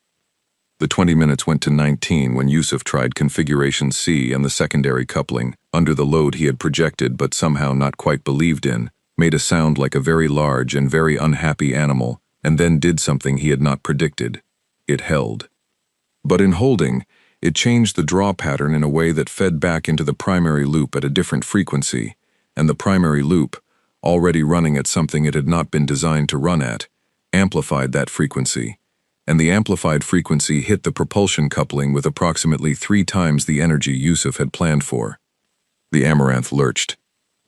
The 20 minutes went to 19 when Yusuf tried Configuration C, and the secondary coupling, under the load he had projected but somehow not quite believed in, made a sound like a very large and very unhappy animal, and then did something he had not predicted. It held. But in holding, It changed the draw pattern in a way that fed back into the primary loop at a different frequency, and the primary loop, already running at something it had not been designed to run at, amplified that frequency, and the amplified frequency hit the propulsion coupling with approximately 3 times the energy Yusuf had planned for. The Amaranth lurched.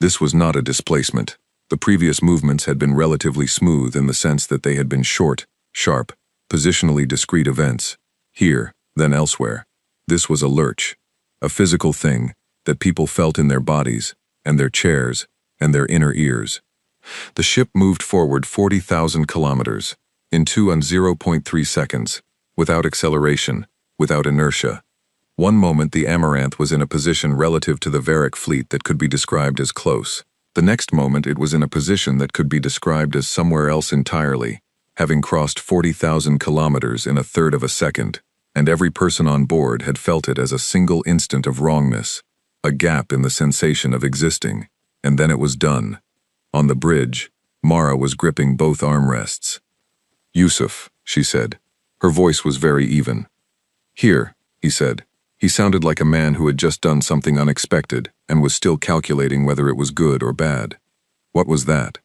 This was not a displacement. The previous movements had been relatively smooth in the sense that they had been short, sharp, positionally discrete events. Here, then elsewhere. This was a lurch, a physical thing that people felt in their bodies, and their chairs, and their inner ears. The ship moved forward 40,000 kilometers, in 2 and 0.3 seconds, without acceleration, without inertia. One moment the Amaranth was in a position relative to the Varric fleet that could be described as close. The next moment it was in a position that could be described as somewhere else entirely, having crossed 40,000 kilometers in a third of a second, and every person on board had felt it as a single instant of wrongness, a gap in the sensation of existing, and then it was done. On the bridge, Mara was gripping both armrests. "Yusuf," she said. Her voice was very even. "Here," he said. He sounded like a man who had just done something unexpected and was still calculating whether it was good or bad. What was that?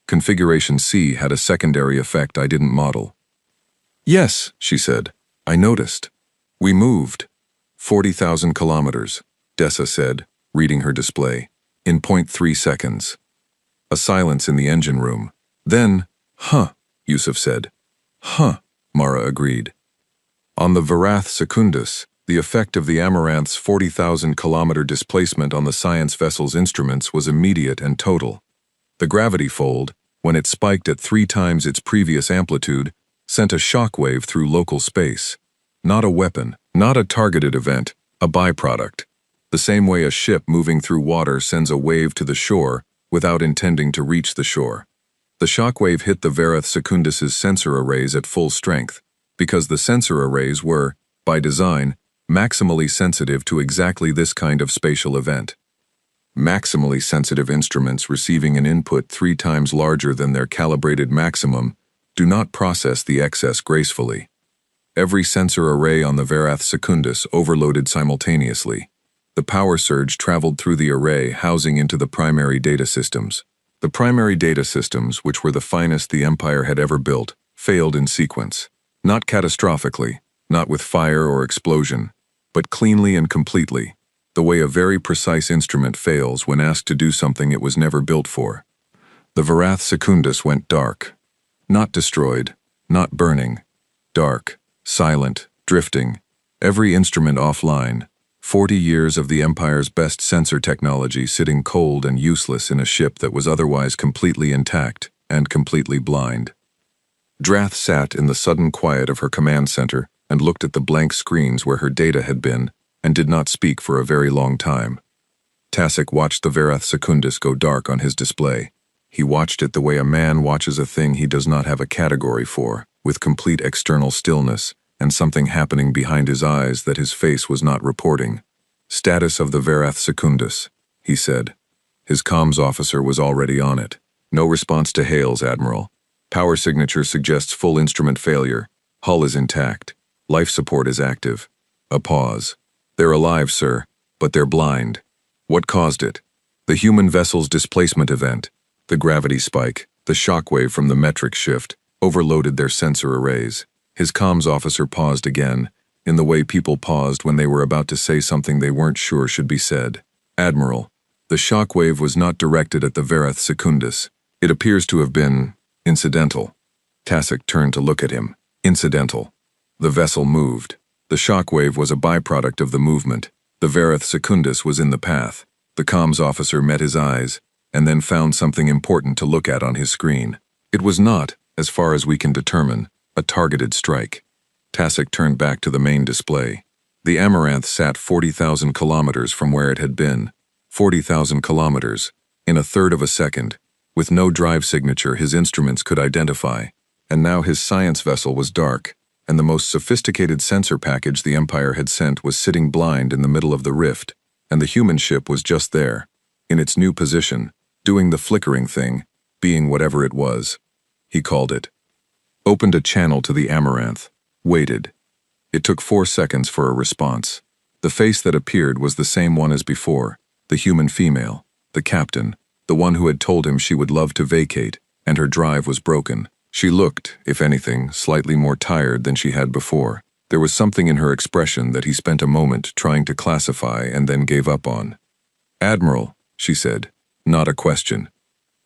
Configuration C had a secondary effect I didn't model. "Yes," she said. "I noticed. We moved. 40,000 kilometers," Dessa said, reading her display, "in 0.3 seconds. A silence in the engine room. Then, "Huh," Yusuf said. "Huh," Mara agreed. On the Varath Secundus, the effect of the Amaranth's 40,000 kilometer displacement on the science vessel's instruments was immediate and total. The gravity fold, when it spiked at 3 times its previous amplitude, sent a shockwave through local space. Not a weapon, not a targeted event, a byproduct. The same way a ship moving through water sends a wave to the shore without intending to reach the shore. The shockwave hit the Varath Secundus's sensor arrays at full strength, because the sensor arrays were, by design, maximally sensitive to exactly this kind of spatial event. Maximally sensitive instruments receiving an input 3 times larger than their calibrated maximum do not process the excess gracefully. Every sensor array on the Varath Secundus overloaded simultaneously. The power surge traveled through the array housing into the primary data systems. The primary data systems, which were the finest the Empire had ever built, failed in sequence. Not catastrophically, not with fire or explosion, but cleanly and completely, the way a very precise instrument fails when asked to do something it was never built for. The Varath Secundus went dark. Not destroyed, not burning. Dark, silent, drifting, every instrument offline. 40 years of the Empire's best sensor technology sitting cold and useless in a ship that was otherwise completely intact and completely blind. Drath sat in the sudden quiet of her command center and looked at the blank screens where her data had been and did not speak for a very long time. Tasik watched the Varath Secundus go dark on his display. He watched it the way a man watches a thing he does not have a category for, with complete external stillness and something happening behind his eyes that his face was not reporting. "Status of the Varath Secundus," he said. His comms officer was already on it. "No response to hails, Admiral. Power signature suggests full instrument failure. Hull is intact. Life support is active." A pause. "They're alive, sir, but they're blind." "What caused it?" "The human vessel's displacement event. The gravity spike, the shockwave from the metric shift, overloaded their sensor arrays." His comms officer paused again, in the way people paused when they were about to say something they weren't sure should be said. "Admiral, the shockwave was not directed at the Varath Secundus. It appears to have been incidental." Tasik turned to look at him. "Incidental." The vessel moved. The shockwave was a byproduct of the movement. The Varath Secundus was in the path. The comms officer met his eyes, and then found something important to look at on his screen. It was not, as far as we can determine, a targeted strike. Tasik turned back to the main display. The Amaranth sat 40,000 kilometers from where it had been. 40,000 kilometers, in a third of a second, with no drive signature his instruments could identify. And now his science vessel was dark, and the most sophisticated sensor package the Empire had sent was sitting blind in the middle of the rift, and the human ship was just there, in its new position, doing the flickering thing, being whatever it was. He called it. Opened a channel to the Amaranth. Waited. It took 4 seconds for a response. The face that appeared was the same one as before, the human female, the captain, the one who had told him she would love to vacate, and her drive was broken. She looked, if anything, slightly more tired than she had before. There was something in her expression that he spent a moment trying to classify and then gave up on. "Admiral," she said, not a question.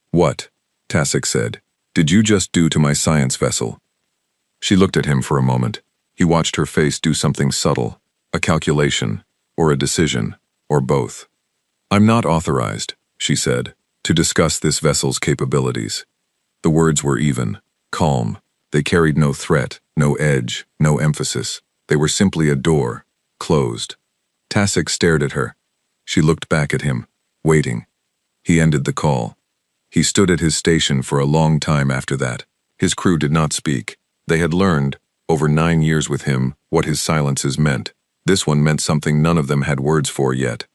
"What?" Tasek said. "Did you just do to my science vessel?" She looked at him for a moment. He watched her face do something subtle, a calculation, or a decision, or both. "I'm not authorized," she said, "to discuss this vessel's capabilities." The words were even, calm. They carried no threat, no edge, no emphasis. They were simply a door, closed. Tasek stared at her. She looked back at him, waiting. He ended the call. He stood at his station for a long time after that. His crew did not speak. They had learned, over 9 years with him, what his silences meant. This one meant something none of them had words for yet.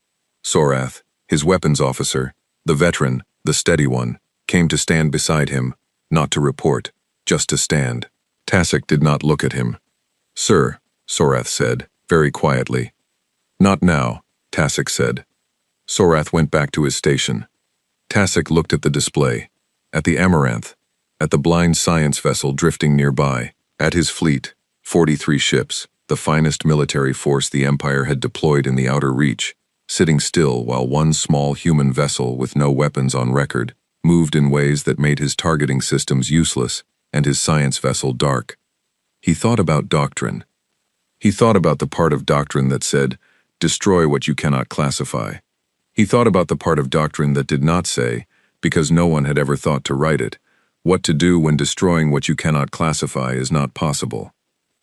Sorath, his weapons officer, the veteran, the steady one, came to stand beside him, not to report, just to stand. Tasek did not look at him. "Sir," Sorath said, very quietly. "Not now," Tasek said. Sorath went back to his station. Tasek looked at the display, at the Amaranth, at the blind science vessel drifting nearby, at his fleet, 43 ships, the finest military force the Empire had deployed in the outer reach, sitting still while one small human vessel with no weapons on record moved in ways that made his targeting systems useless and his science vessel dark. He thought about doctrine. He thought about the part of doctrine that said, "Destroy what you cannot classify." He thought about the part of doctrine that did not say, because no one had ever thought to write it, what to do when destroying what you cannot classify is not possible.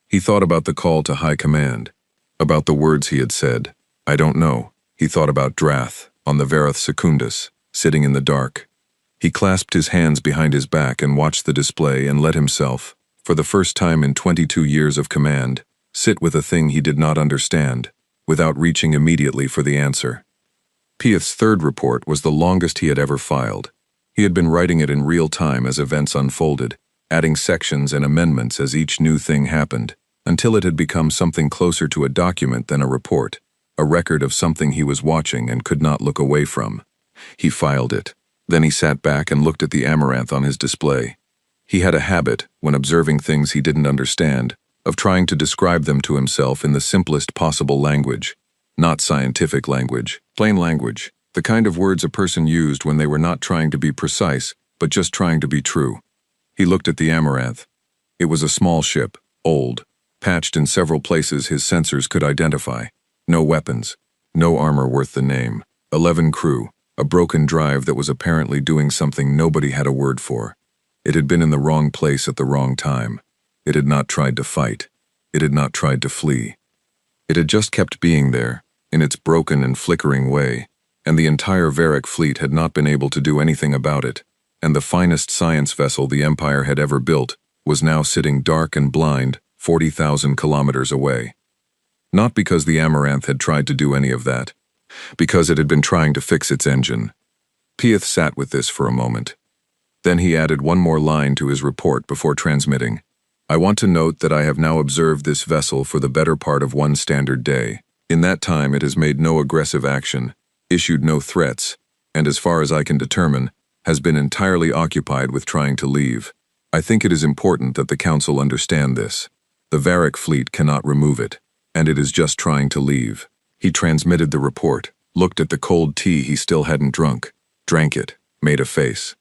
He thought about the call to high command, about the words he had said. "I don't know." He thought about Drath, on the Vareth Secundus, sitting in the dark. He clasped his hands behind his back and watched the display and let himself, for the first time in 22 years of command, sit with a thing he did not understand, without reaching immediately for the answer. Piath's third report was the longest he had ever filed. He had been writing it in real time as events unfolded, adding sections and amendments as each new thing happened, until it had become something closer to a document than a report, a record of something he was watching and could not look away from. He filed it. Then he sat back and looked at the Amaranth on his display. He had a habit, when observing things he didn't understand, of trying to describe them to himself in the simplest possible language. Not scientific language, plain language, the kind of words a person used when they were not trying to be precise, but just trying to be true. He looked at the Amaranth. It was a small ship, old, patched in several places his sensors could identify. No weapons, no armor worth the name, 11 crew, a broken drive that was apparently doing something nobody had a word for. It had been in the wrong place at the wrong time. It had not tried to fight. It had not tried to flee. It had just kept being there, in its broken and flickering way, and the entire Varric fleet had not been able to do anything about it, and the finest science vessel the Empire had ever built was now sitting dark and blind 40,000 kilometers away. Not because the Amaranth had tried to do any of that, because it had been trying to fix its engine. Piath sat with this for a moment. Then he added one more line to his report before transmitting. "I want to note that I have now observed this vessel for the better part of one standard day. In that time it has made no aggressive action, issued no threats, and as far as I can determine, has been entirely occupied with trying to leave. I think it is important that the Council understand this. The Varric fleet cannot remove it, and it is just trying to leave." He transmitted the report, looked at the cold tea he still hadn't drunk, drank it, made a face.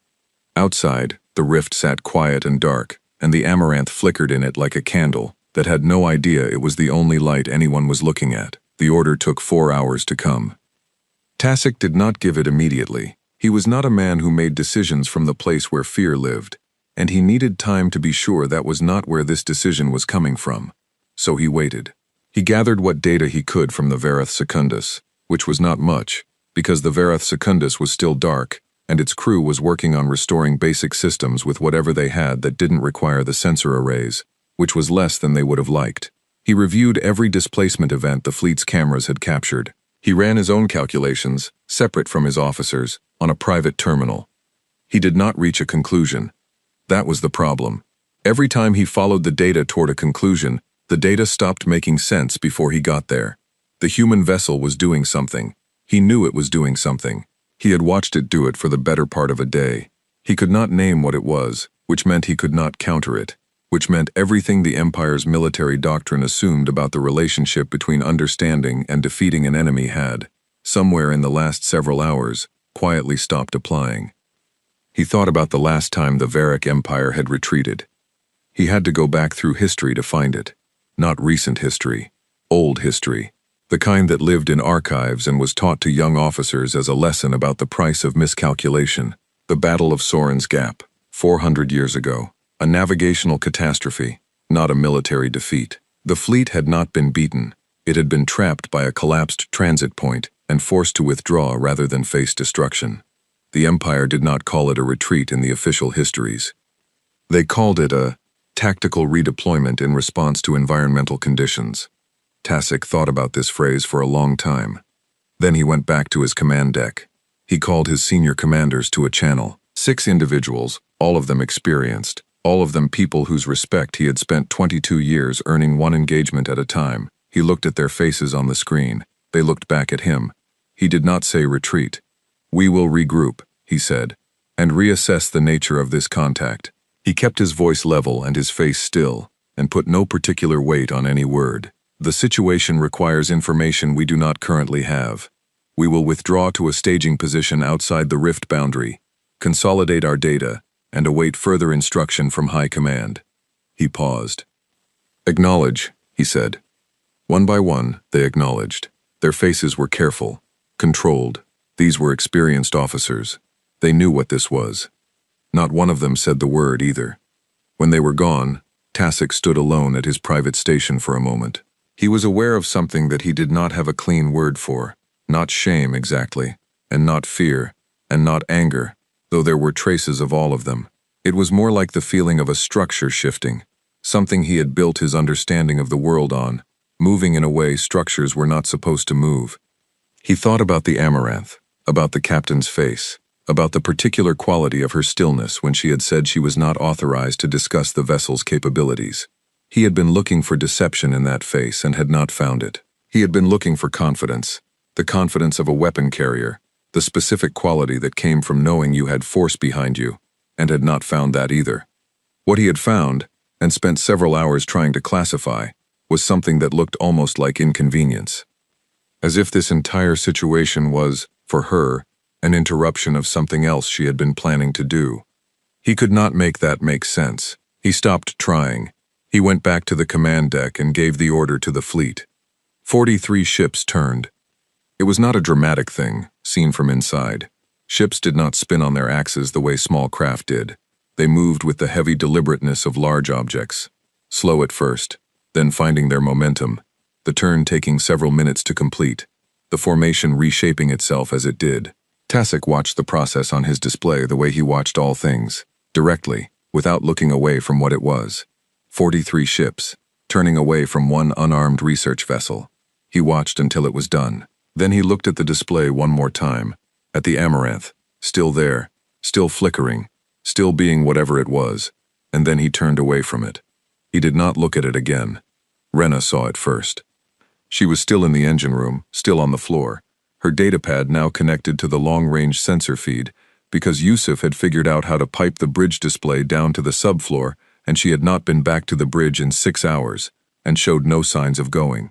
Outside, the rift sat quiet and dark, and the Amaranth flickered in it like a candle that had no idea it was the only light anyone was looking at. The order took 4 hours to come. Tasek did not give it immediately. He was not a man who made decisions from the place where fear lived, and he needed time to be sure that was not where this decision was coming from. So he waited. He gathered what data he could from the Vareth Secundus, which was not much, because the Vareth Secundus was still dark, and its crew was working on restoring basic systems with whatever they had that didn't require the sensor arrays, which was less than they would have liked. He reviewed every displacement event the fleet's cameras had captured. He ran his own calculations, separate from his officers, on a private terminal. He did not reach a conclusion. That was the problem. Every time he followed the data toward a conclusion, The data stopped making sense before he got there. The human vessel was doing something. He knew it was doing something. He had watched it do it for the better part of a day. He could not name what it was, which meant he could not counter it, which meant everything the Empire's military doctrine assumed about the relationship between understanding and defeating an enemy had, somewhere in the last several hours, quietly stopped applying. He thought about the last time the Varric Empire had retreated. He had to go back through history to find it. Not recent history, old history, the kind that lived in archives and was taught to young officers as a lesson about the price of miscalculation. The Battle of Soren's Gap, 400 years ago, a navigational catastrophe, not a military defeat. The fleet had not been beaten. It had been trapped by a collapsed transit point and forced to withdraw rather than face destruction. The Empire did not call it a retreat in the official histories. They called it a tactical redeployment in response to environmental conditions. Tasic thought about this phrase for a long time. Then he went back to his command deck. He called his senior commanders to a channel. 6 individuals, all of them experienced, all of them people whose respect he had spent 22 years earning one engagement at a time. He looked at their faces on the screen. They looked back at him. He did not say retreat. "We will regroup," he said, "and reassess the nature of this contact." He kept his voice level and his face still, and put no particular weight on any word. "The situation requires information we do not currently have. We will withdraw to a staging position outside the rift boundary, consolidate our data, and await further instruction from High Command." He paused. "Acknowledge," he said. One by one, they acknowledged. Their faces were careful, controlled. These were experienced officers. They knew what this was. Not one of them said the word either. When they were gone, Tasic stood alone at his private station for a moment. He was aware of something that he did not have a clean word for. Not shame exactly, and not fear, and not anger, though there were traces of all of them. It was more like the feeling of a structure shifting, something he had built his understanding of the world on, moving in a way structures were not supposed to move. He thought about the Amaranth, about the captain's face, about the particular quality of her stillness when she had said she was not authorized to discuss the vessel's capabilities. He had been looking for deception in that face and had not found it. He had been looking for confidence, the confidence of a weapon carrier, the specific quality that came from knowing you had force behind you, and had not found that either. What he had found, and spent several hours trying to classify, was something that looked almost like inconvenience. As if this entire situation was, for her, an interruption of something else she had been planning to do. He could not make that make sense. He stopped trying. He went back to the command deck and gave the order to the fleet. 43 ships turned. It was not a dramatic thing, seen from inside. Ships did not spin on their axes the way small craft did. They moved with the heavy deliberateness of large objects. Slow at first, then finding their momentum, the turn taking several minutes to complete, the formation reshaping itself as it did. Tasic watched the process on his display the way he watched all things, directly, without looking away from what it was. 43 ships, turning away from one unarmed research vessel. He watched until it was done. Then he looked at the display one more time, at the Amaranth, still there, still flickering, still being whatever it was, and then he turned away from it. He did not look at it again. Rena saw it first. She was still in the engine room, still on the floor, her datapad now connected to the long-range sensor feed, because Yusuf had figured out how to pipe the bridge display down to the subfloor, and she had not been back to the bridge in 6 hours, and showed no signs of going.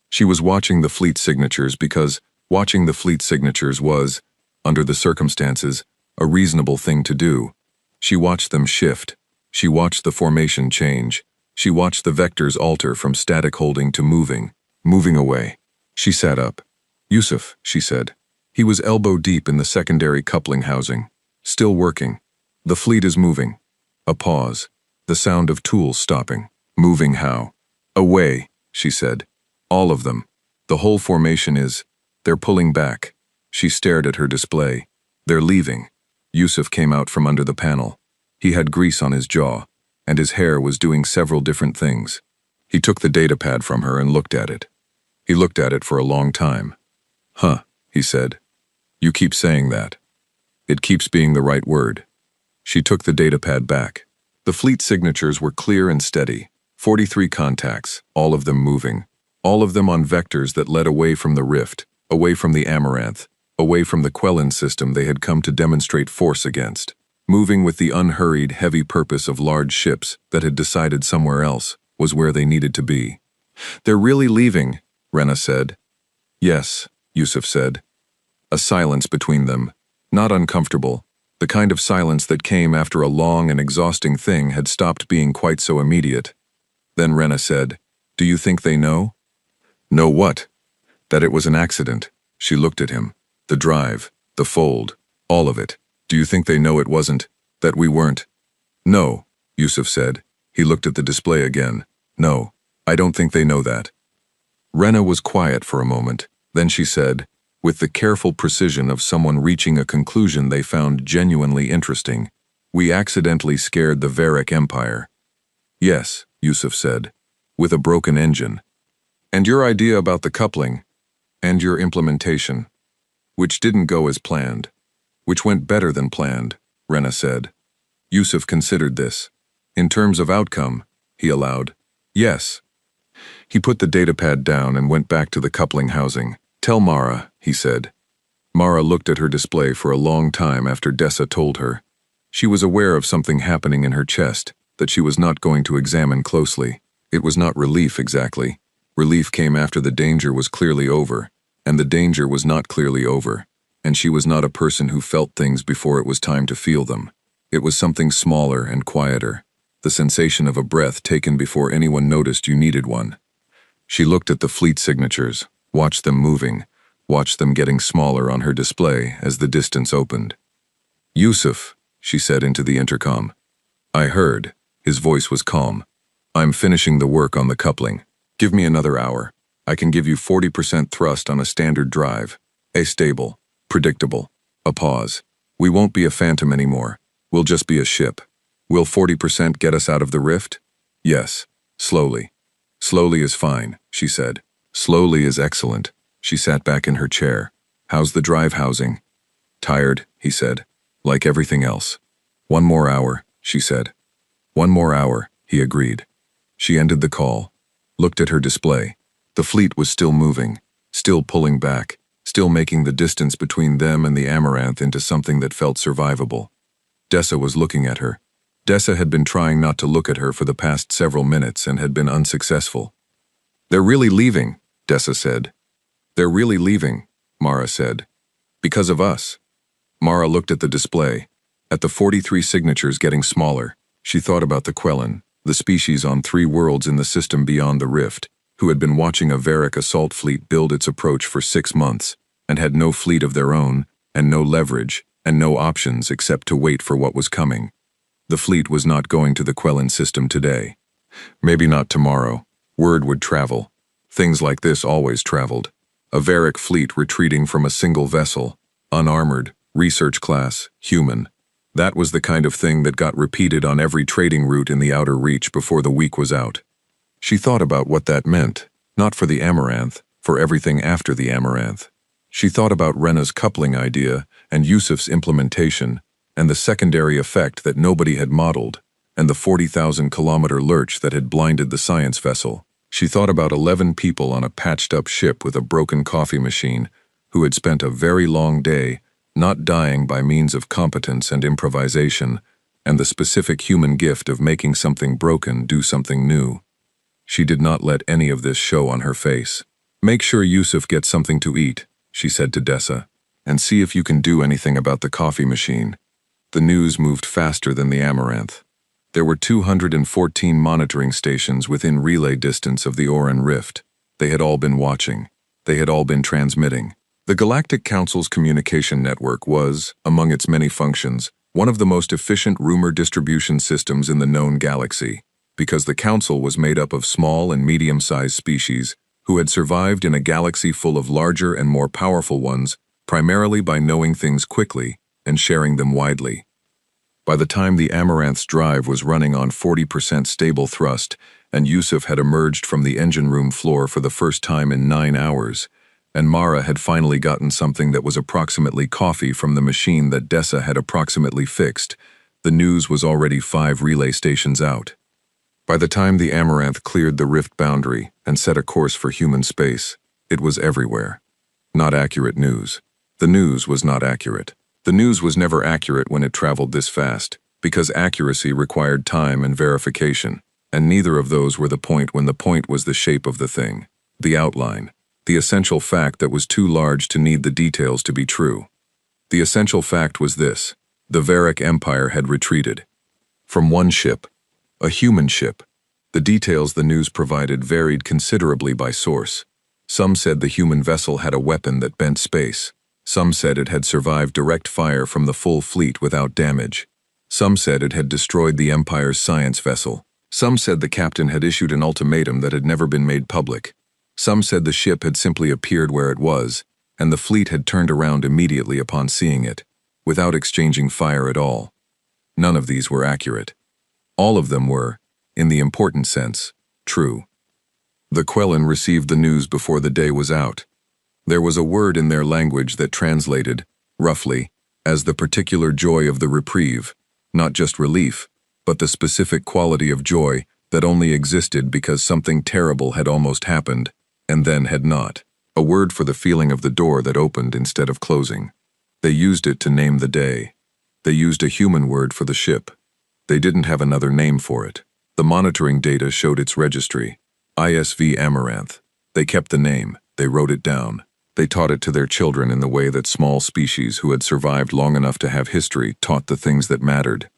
She was watching the fleet signatures because watching the fleet signatures was, under the circumstances, a reasonable thing to do. She watched them shift. She watched the formation change. She watched the vectors alter from static holding to moving away. She sat up. "Yusuf," she said. He was elbow-deep in the secondary coupling housing. "Still working. The fleet is moving." A pause. The sound of tools stopping. "Moving how?" "Away," she said. "All of them. The whole formation is. They're pulling back." She stared at her display. "They're leaving." Yusuf came out from under the panel. He had grease on his jaw, and his hair was doing several different things. He took the datapad from her and looked at it. He looked at it for a long time. "Huh," he said. "You keep saying that. It keeps being the right word." She took the datapad back. The fleet signatures were clear and steady. 43 contacts, all of them moving. All of them on vectors that led away from the rift, away from the Amaranth, away from the Quellan system they had come to demonstrate force against. Moving with the unhurried, heavy purpose of large ships that had decided somewhere else was where they needed to be. "They're really leaving," Rena said. "Yes," Yusuf said. A silence between them, not uncomfortable. The kind of silence that came after a long and exhausting thing had stopped being quite so immediate. Then Rena said, "Do you think they know?" "Know what?" "That it was an accident." She looked at him. "The drive, the fold, all of it. Do you think they know it wasn't, that we weren't?" "No," Yusuf said. He looked at the display again. "No, I don't think they know that." Rena was quiet for a moment. Then she said, with the careful precision of someone reaching a conclusion they found genuinely interesting, "We accidentally scared the Varric Empire." "Yes," Yusuf said, "with a broken engine. And your idea about the coupling, and your implementation, which didn't go as planned, which went better than planned," Rena said. Yusuf considered this. "In terms of outcome," he allowed. "Yes." He put the datapad down and went back to the coupling housing. "Tell Mara," he said. Mara looked at her display for a long time after Dessa told her. She was aware of something happening in her chest that she was not going to examine closely. It was not relief exactly. Relief came after the danger was clearly over, and the danger was not clearly over, and she was not a person who felt things before it was time to feel them. It was something smaller and quieter, the sensation of a breath taken before anyone noticed you needed one. She looked at the fleet signatures, watched them moving, watched them getting smaller on her display as the distance opened. "Yusuf," she said into the intercom. "I heard." His voice was calm. "I'm finishing the work on the coupling. Give me another hour. I can give you 40% thrust on a standard drive. A stable, predictable. A pause. We won't be a phantom anymore. We'll just be a ship. Will 40% get us out of the rift?" "Yes. Slowly." "Slowly is fine," she said. "Slowly is excellent." She sat back in her chair. "How's the drive housing?" "Tired," he said. "Like everything else." "One more hour," she said. "One more hour," he agreed. She ended the call, looked at her display. The fleet was still moving, still pulling back, still making the distance between them and the Amaranth into something that felt survivable. Dessa was looking at her. Dessa had been trying not to look at her for the past several minutes and had been unsuccessful. "They're really leaving," Dessa said. "They're really leaving," Mara said. "Because of us." Mara looked at the display, at the 43 signatures getting smaller. She thought about the Quellan, the species on 3 worlds in the system beyond the rift, who had been watching a Varric assault fleet build its approach for 6 months, and had no fleet of their own, and no leverage, and no options except to wait for what was coming. The fleet was not going to the Quellan system today. Maybe not tomorrow. Word would travel. Things like this always traveled. A Varric fleet retreating from a single vessel, unarmored, research class, human. That was the kind of thing that got repeated on every trading route in the outer reach before the week was out. She thought about what that meant, not for the Amaranth, for everything after the Amaranth. She thought about Rena's coupling idea and Yusuf's implementation, and the secondary effect that nobody had modeled, and the 40,000-kilometer lurch that had blinded the science vessel. She thought about 11 people on a patched-up ship with a broken coffee machine who had spent a very long day not dying by means of competence and improvisation, and the specific human gift of making something broken do something new. She did not let any of this show on her face. "Make sure Yusuf gets something to eat," she said to Dessa, "and see if you can do anything about the coffee machine." The news moved faster than the Amaranth. There were 214 monitoring stations within relay distance of the Oran Rift. They had all been watching. They had all been transmitting. The Galactic Council's communication network was, among its many functions, one of the most efficient rumor distribution systems in the known galaxy, because the Council was made up of small and medium-sized species who had survived in a galaxy full of larger and more powerful ones, primarily by knowing things quickly and sharing them widely. By the time the Amaranth's drive was running on 40% stable thrust and Yusuf had emerged from the engine room floor for the first time in 9 hours, and Mara had finally gotten something that was approximately coffee from the machine that Dessa had approximately fixed, the news was already 5 relay stations out. By the time the Amaranth cleared the rift boundary and set a course for human space, it was everywhere. Not accurate news. The news was not accurate. The news was never accurate when it traveled this fast, because accuracy required time and verification, and neither of those were the point when the point was the shape of the thing, the outline, the essential fact that was too large to need the details to be true. The essential fact was this: the Varric Empire had retreated. From one ship, a human ship. The details the news provided varied considerably by source. Some said the human vessel had a weapon that bent space. Some said it had survived direct fire from the full fleet without damage. Some said it had destroyed the Empire's science vessel. Some said the captain had issued an ultimatum that had never been made public. Some said the ship had simply appeared where it was, and the fleet had turned around immediately upon seeing it, without exchanging fire at all. None of these were accurate. All of them were, in the important sense, true. The Quellan received the news before the day was out. There was a word in their language that translated, roughly, as the particular joy of the reprieve, not just relief, but the specific quality of joy that only existed because something terrible had almost happened, and then had not. A word for the feeling of the door that opened instead of closing. They used it to name the day. They used a human word for the ship. They didn't have another name for it. The monitoring data showed its registry, ISV Amaranth. They kept the name. They wrote it down. They taught it to their children in the way that small species who had survived long enough to have history taught the things that mattered.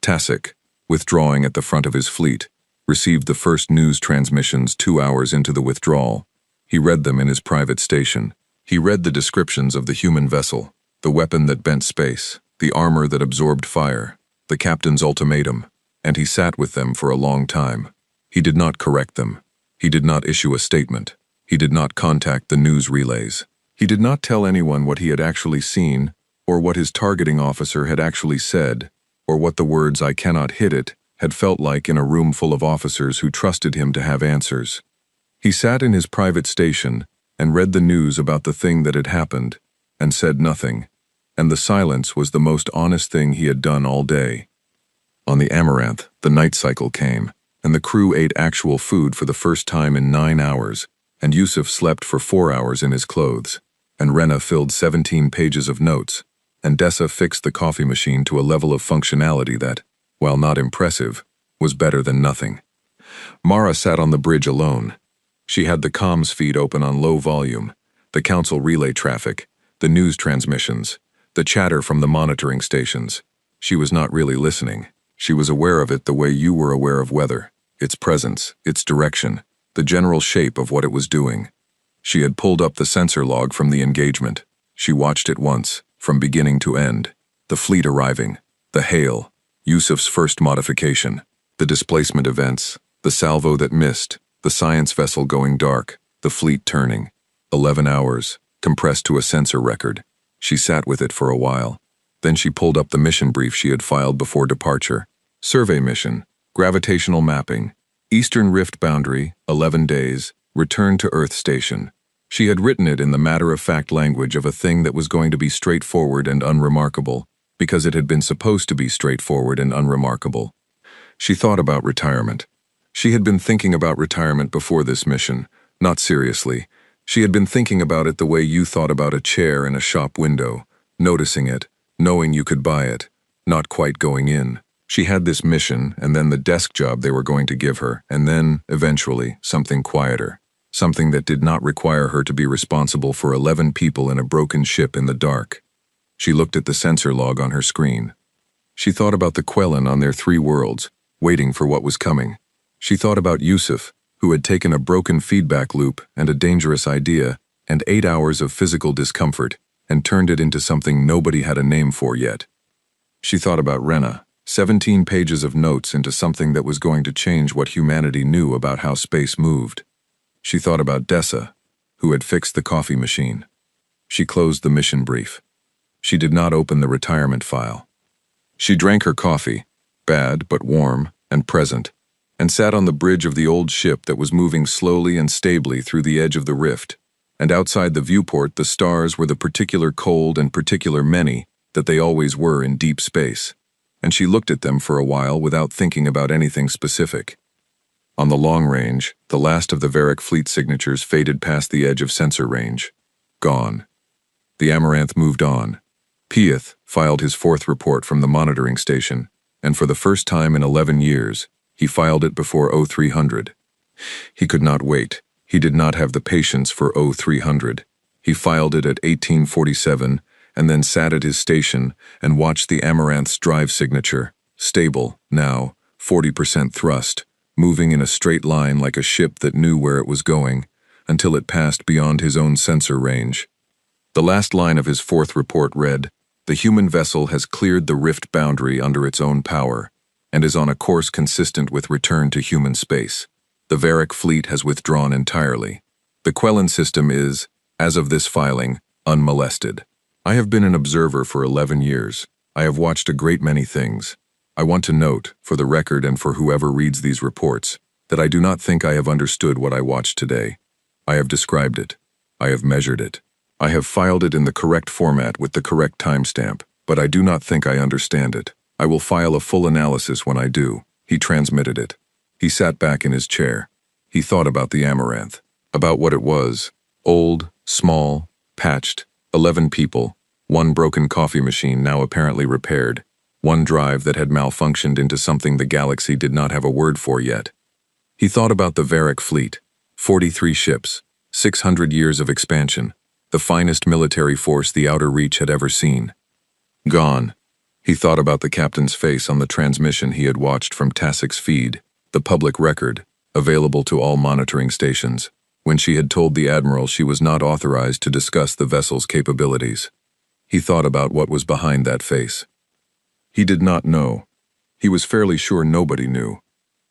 Tasic, withdrawing at the front of his fleet, received the first news transmissions 2 hours into the withdrawal. He read them in his private station. He read the descriptions of the human vessel, the weapon that bent space, the armor that absorbed fire, the captain's ultimatum, and he sat with them for a long time. He did not correct them. He did not issue a statement. He did not contact the news relays. He did not tell anyone what he had actually seen, or what his targeting officer had actually said, or what the words "I cannot hit it" had felt like in a room full of officers who trusted him to have answers. He sat in his private station and read the news about the thing that had happened, and said nothing, and the silence was the most honest thing he had done all day. On the Amaranth, the night cycle came, and the crew ate actual food for the first time in 9 hours, and Yusuf slept for 4 hours in his clothes, and Rena filled 17 pages of notes, and Dessa fixed the coffee machine to a level of functionality that, while not impressive, was better than nothing. Mara sat on the bridge alone. She had the comms feed open on low volume, the council relay traffic, the news transmissions, the chatter from the monitoring stations. She was not really listening. She was aware of it the way you were aware of weather, its presence, its direction, the general shape of what it was doing. She had pulled up the sensor log from the engagement. She watched it once, from beginning to end. The fleet arriving, the hail, Yusuf's first modification, the displacement events, the salvo that missed, the science vessel going dark, the fleet turning. 11 hours, compressed to a sensor record. She sat with it for a while. Then she pulled up the mission brief she had filed before departure. Survey mission, gravitational mapping, Eastern Rift boundary, 11 days, return to Earth station. She had written it in the matter-of-fact language of a thing that was going to be straightforward and unremarkable, because it had been supposed to be straightforward and unremarkable. She thought about retirement. She had been thinking about retirement before this mission, not seriously. She had been thinking about it the way you thought about a chair in a shop window, noticing it, knowing you could buy it, not quite going in. She had this mission, and then the desk job they were going to give her, and then, eventually, something quieter. Something that did not require her to be responsible for 11 people in a broken ship in the dark. She looked at the sensor log on her screen. She thought about the Quellan on their 3 worlds, waiting for what was coming. She thought about Yusuf, who had taken a broken feedback loop and a dangerous idea and 8 hours of physical discomfort and turned it into something nobody had a name for yet. She thought about Rena, 17 pages of notes into something that was going to change what humanity knew about how space moved. She thought about Dessa, who had fixed the coffee machine. She closed the mission brief. She did not open the retirement file. She drank her coffee, bad but warm and present, and sat on the bridge of the old ship that was moving slowly and stably through the edge of the rift, and outside the viewport the stars were the particular cold and particular many that they always were in deep space, and she looked at them for a while without thinking about anything specific. On the long range, the last of the Varric fleet signatures faded past the edge of sensor range. Gone. The Amaranth moved on. Piath filed his fourth report from the monitoring station, and for the first time in 11 years, he filed it before 0300. He could not wait. He did not have the patience for 0300. He filed it at 1847 and then sat at his station and watched the Amaranth's drive signature, stable, now, 40% thrust, moving in a straight line like a ship that knew where it was going, until it passed beyond his own sensor range. The last line of his fourth report read, "The human vessel has cleared the rift boundary under its own power, and is on a course consistent with return to human space. The Varric fleet has withdrawn entirely. The Quellan system is, as of this filing, unmolested. I have been an observer for 11 years. I have watched a great many things. I want to note, for the record and for whoever reads these reports, that I do not think I have understood what I watched today. I have described it. I have measured it. I have filed it in the correct format with the correct timestamp, but I do not think I understand it. I will file a full analysis when I do." He transmitted it. He sat back in his chair. He thought about the Amaranth, about what it was: old, small, patched, 11 people, one broken coffee machine now apparently repaired, one drive that had malfunctioned into something the galaxy did not have a word for yet. He thought about the Varric fleet, 43 ships, 600 years of expansion, the finest military force the Outer Reach had ever seen. Gone. He thought about the captain's face on the transmission he had watched from Tassik's feed, the public record, available to all monitoring stations, when she had told the Admiral she was not authorized to discuss the vessel's capabilities. He thought about what was behind that face. He did not know. He was fairly sure nobody knew.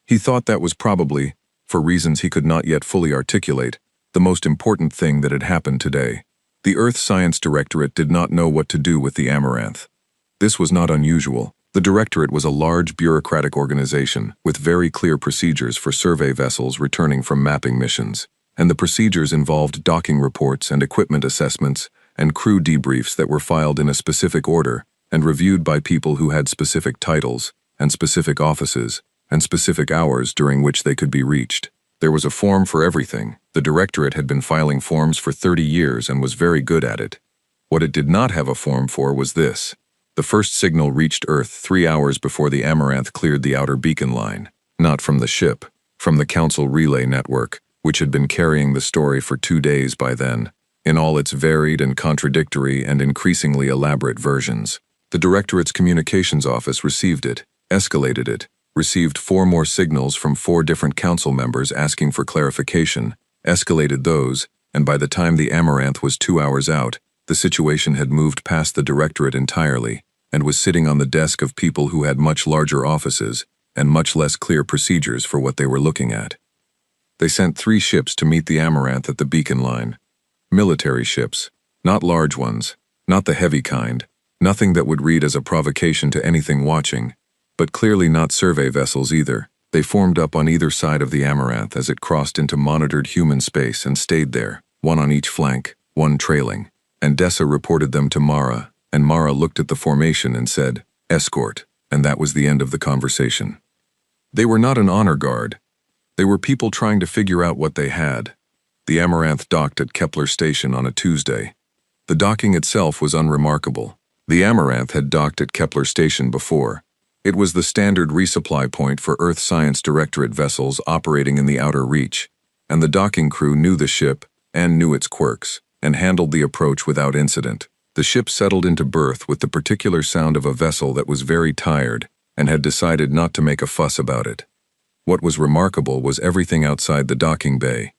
He thought that was probably, for reasons he could not yet fully articulate, the most important thing that had happened today. The Earth Science Directorate did not know what to do with the Amaranth. This was not unusual. The Directorate was a large bureaucratic organization with very clear procedures for survey vessels returning from mapping missions, and the procedures involved docking reports and equipment assessments and crew debriefs that were filed in a specific order and reviewed by people who had specific titles and specific offices and specific hours during which they could be reached. There was a form for everything. The Directorate had been filing forms for 30 years and was very good at it. What it did not have a form for was this. The first signal reached Earth 3 hours before the Amaranth cleared the outer beacon line, not from the ship, from the Council Relay Network, which had been carrying the story for 2 days by then, in all its varied and contradictory and increasingly elaborate versions. The Directorate's communications office received it, escalated it, received 4 more signals from 4 different council members asking for clarification, escalated those, and by the time the Amaranth was 2 hours out, the situation had moved past the Directorate entirely, and was sitting on the desk of people who had much larger offices and much less clear procedures for what they were looking at. They sent 3 ships to meet the Amaranth at the beacon line. Military ships, not large ones, not the heavy kind, nothing that would read as a provocation to anything watching, but clearly not survey vessels either. They formed up on either side of the Amaranth as it crossed into monitored human space and stayed there, one on each flank, one trailing, and Dessa reported them to Mara, and Mara looked at the formation and said, "Escort," and that was the end of the conversation. They were not an honor guard. They were people trying to figure out what they had. The Amaranth docked at Kepler Station on a Tuesday. The docking itself was unremarkable. The Amaranth had docked at Kepler Station before. It was the standard resupply point for Earth Science Directorate vessels operating in the Outer Reach, and the docking crew knew the ship and knew its quirks, and handled the approach without incident. The ship settled into berth with the particular sound of a vessel that was very tired and had decided not to make a fuss about it. What was remarkable was everything outside the docking bay.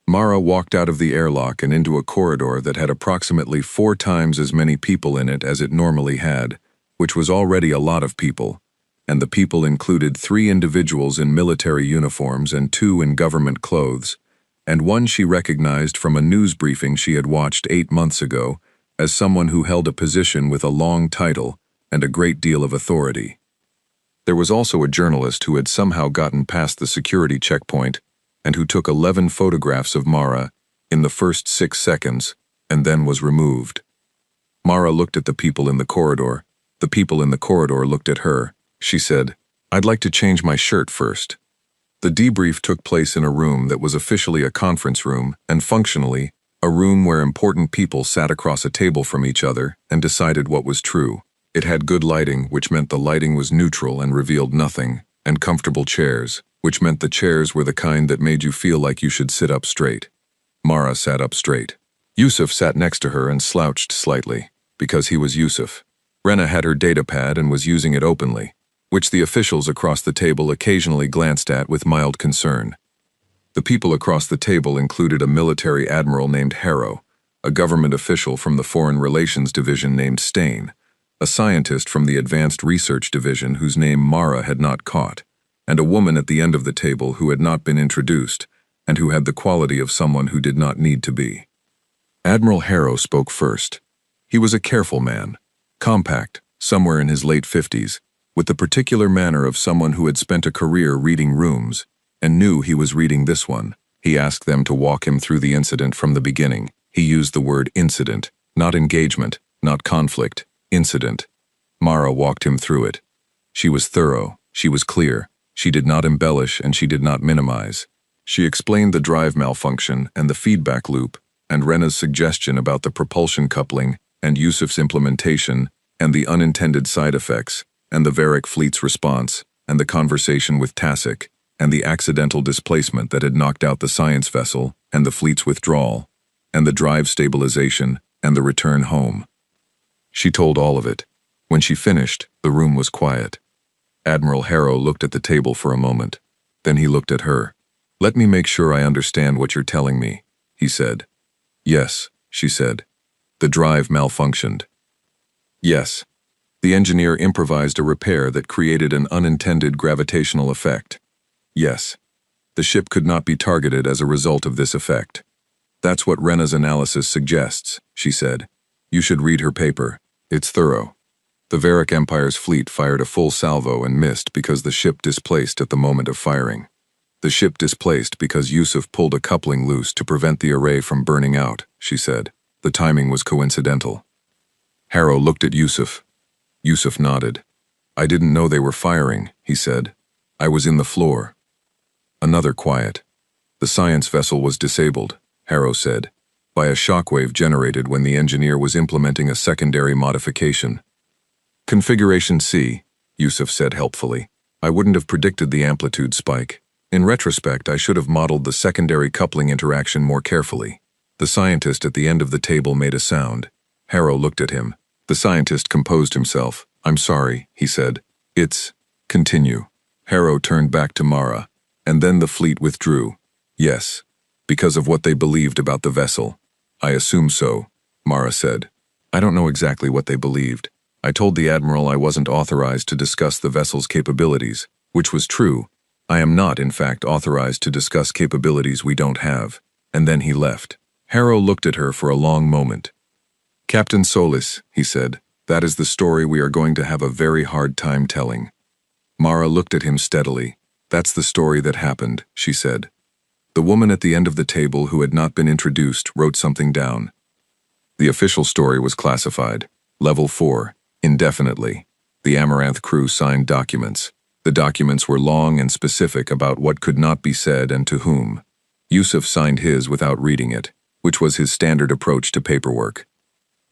Mara walked out of the airlock and into a corridor that had approximately 4 times as many people in it as it normally had, which was already a lot of people, and the people included 3 individuals in military uniforms and 2 in government clothes, and one she recognized from a news briefing she had watched 8 months ago as someone who held a position with a long title and a great deal of authority. There was also a journalist who had somehow gotten past the security checkpoint and who took 11 photographs of Mara in the first 6 seconds and then was removed. Mara looked at the people in the corridor. The people in the corridor looked at her. She said, "I'd like to change my shirt first." The debrief took place in a room that was officially a conference room and functionally a room where important people sat across a table from each other and decided what was true. It had good lighting, which meant the lighting was neutral and revealed nothing, and comfortable chairs, which meant the chairs were the kind that made you feel like you should sit up straight. Mara sat up straight. Yusuf sat next to her and slouched slightly, because he was Yusuf. Rena had her datapad and was using it openly, which the officials across the table occasionally glanced at with mild concern. The people across the table included a military admiral named Harrow, a government official from the Foreign Relations Division named Stain, a scientist from the Advanced Research Division whose name Mara had not caught, and a woman at the end of the table who had not been introduced and who had the quality of someone who did not need to be. Admiral Harrow spoke first. He was a careful man, compact, somewhere in his late 50s, with the particular manner of someone who had spent a career reading rooms and knew he was reading this one. He asked them to walk him through the incident from the beginning. He used the word incident, not engagement, not conflict, incident. Mara walked him through it. She was thorough, she was clear, she did not embellish and she did not minimize. She explained the drive malfunction and the feedback loop and Rena's suggestion about the propulsion coupling and Yusuf's implementation and the unintended side effects and the Varric fleet's response and the conversation with Tasik and the accidental displacement that had knocked out the science vessel and the fleet's withdrawal and the drive stabilization and the return home. She told all of it. When she finished, the room was quiet. Admiral Harrow looked at the table for a moment. Then he looked at her. "Let me make sure I understand what you're telling me," he said. "Yes," she said. "The drive malfunctioned." "Yes." The engineer improvised a repair that created an unintended gravitational effect. "Yes." The ship could not be targeted as a result of this effect. "That's what Rena's analysis suggests," she said. "You should read her paper. It's thorough. The Varric Empire's fleet fired a full salvo and missed because the ship displaced at the moment of firing. The ship displaced because Yusuf pulled a coupling loose to prevent the array from burning out," she said. "The timing was coincidental." Harrow looked at Yusuf. Yusuf nodded. "I didn't know they were firing," he said. "I was in the floor." Another quiet. "The science vessel was disabled," Harrow said, "by a shockwave generated when the engineer was implementing a secondary modification." "Configuration C," Yusuf said helpfully. "I wouldn't have predicted the amplitude spike. In retrospect, I should have modeled the secondary coupling interaction more carefully." The scientist at the end of the table made a sound. Harrow looked at him. The scientist composed himself. "I'm sorry," he said. "It's..." "Continue." Harrow turned back to Mara. "And then the fleet withdrew." "Yes. Because of what they believed about the vessel." "I assume so," Mara said. "I don't know exactly what they believed. I told the Admiral I wasn't authorized to discuss the vessel's capabilities, which was true. I am not, in fact, authorized to discuss capabilities we don't have." And then he left. Harrow looked at her for a long moment. "Captain Solis," he said, "that is the story we are going to have a very hard time telling." Mara looked at him steadily. "That's the story that happened," she said. The woman at the end of the table who had not been introduced wrote something down. The official story was classified. Level 4, indefinitely. The Amaranth crew signed documents. The documents were long and specific about what could not be said and to whom. Yusuf signed his without reading it, which was his standard approach to paperwork.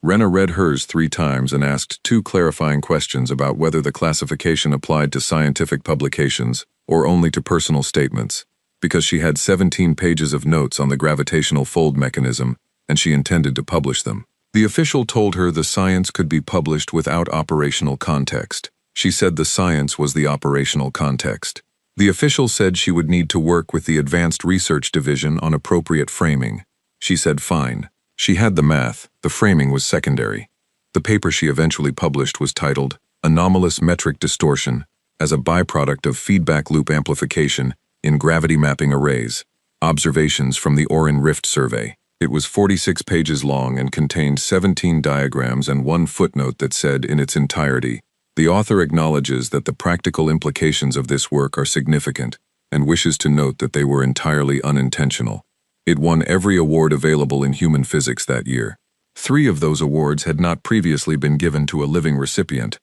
Rena read hers 3 times and asked 2 clarifying questions about whether the classification applied to scientific publications or only to personal statements, because she had 17 pages of notes on the gravitational fold mechanism and she intended to publish them. The official told her the science could be published without operational context. She said the science was the operational context. The official said she would need to work with the Advanced Research Division on appropriate framing. She said fine. She had the math, the framing was secondary. The paper she eventually published was titled Anomalous Metric Distortion as a Byproduct of Feedback Loop Amplification in Gravity Mapping Arrays, Observations from the Orin Rift Survey. It was 46 pages long and contained 17 diagrams and 1 footnote that said in its entirety, "The author acknowledges that the practical implications of this work are significant and wishes to note that they were entirely unintentional." It won every award available in human physics that year. 3 of those awards had not previously been given to a living recipient.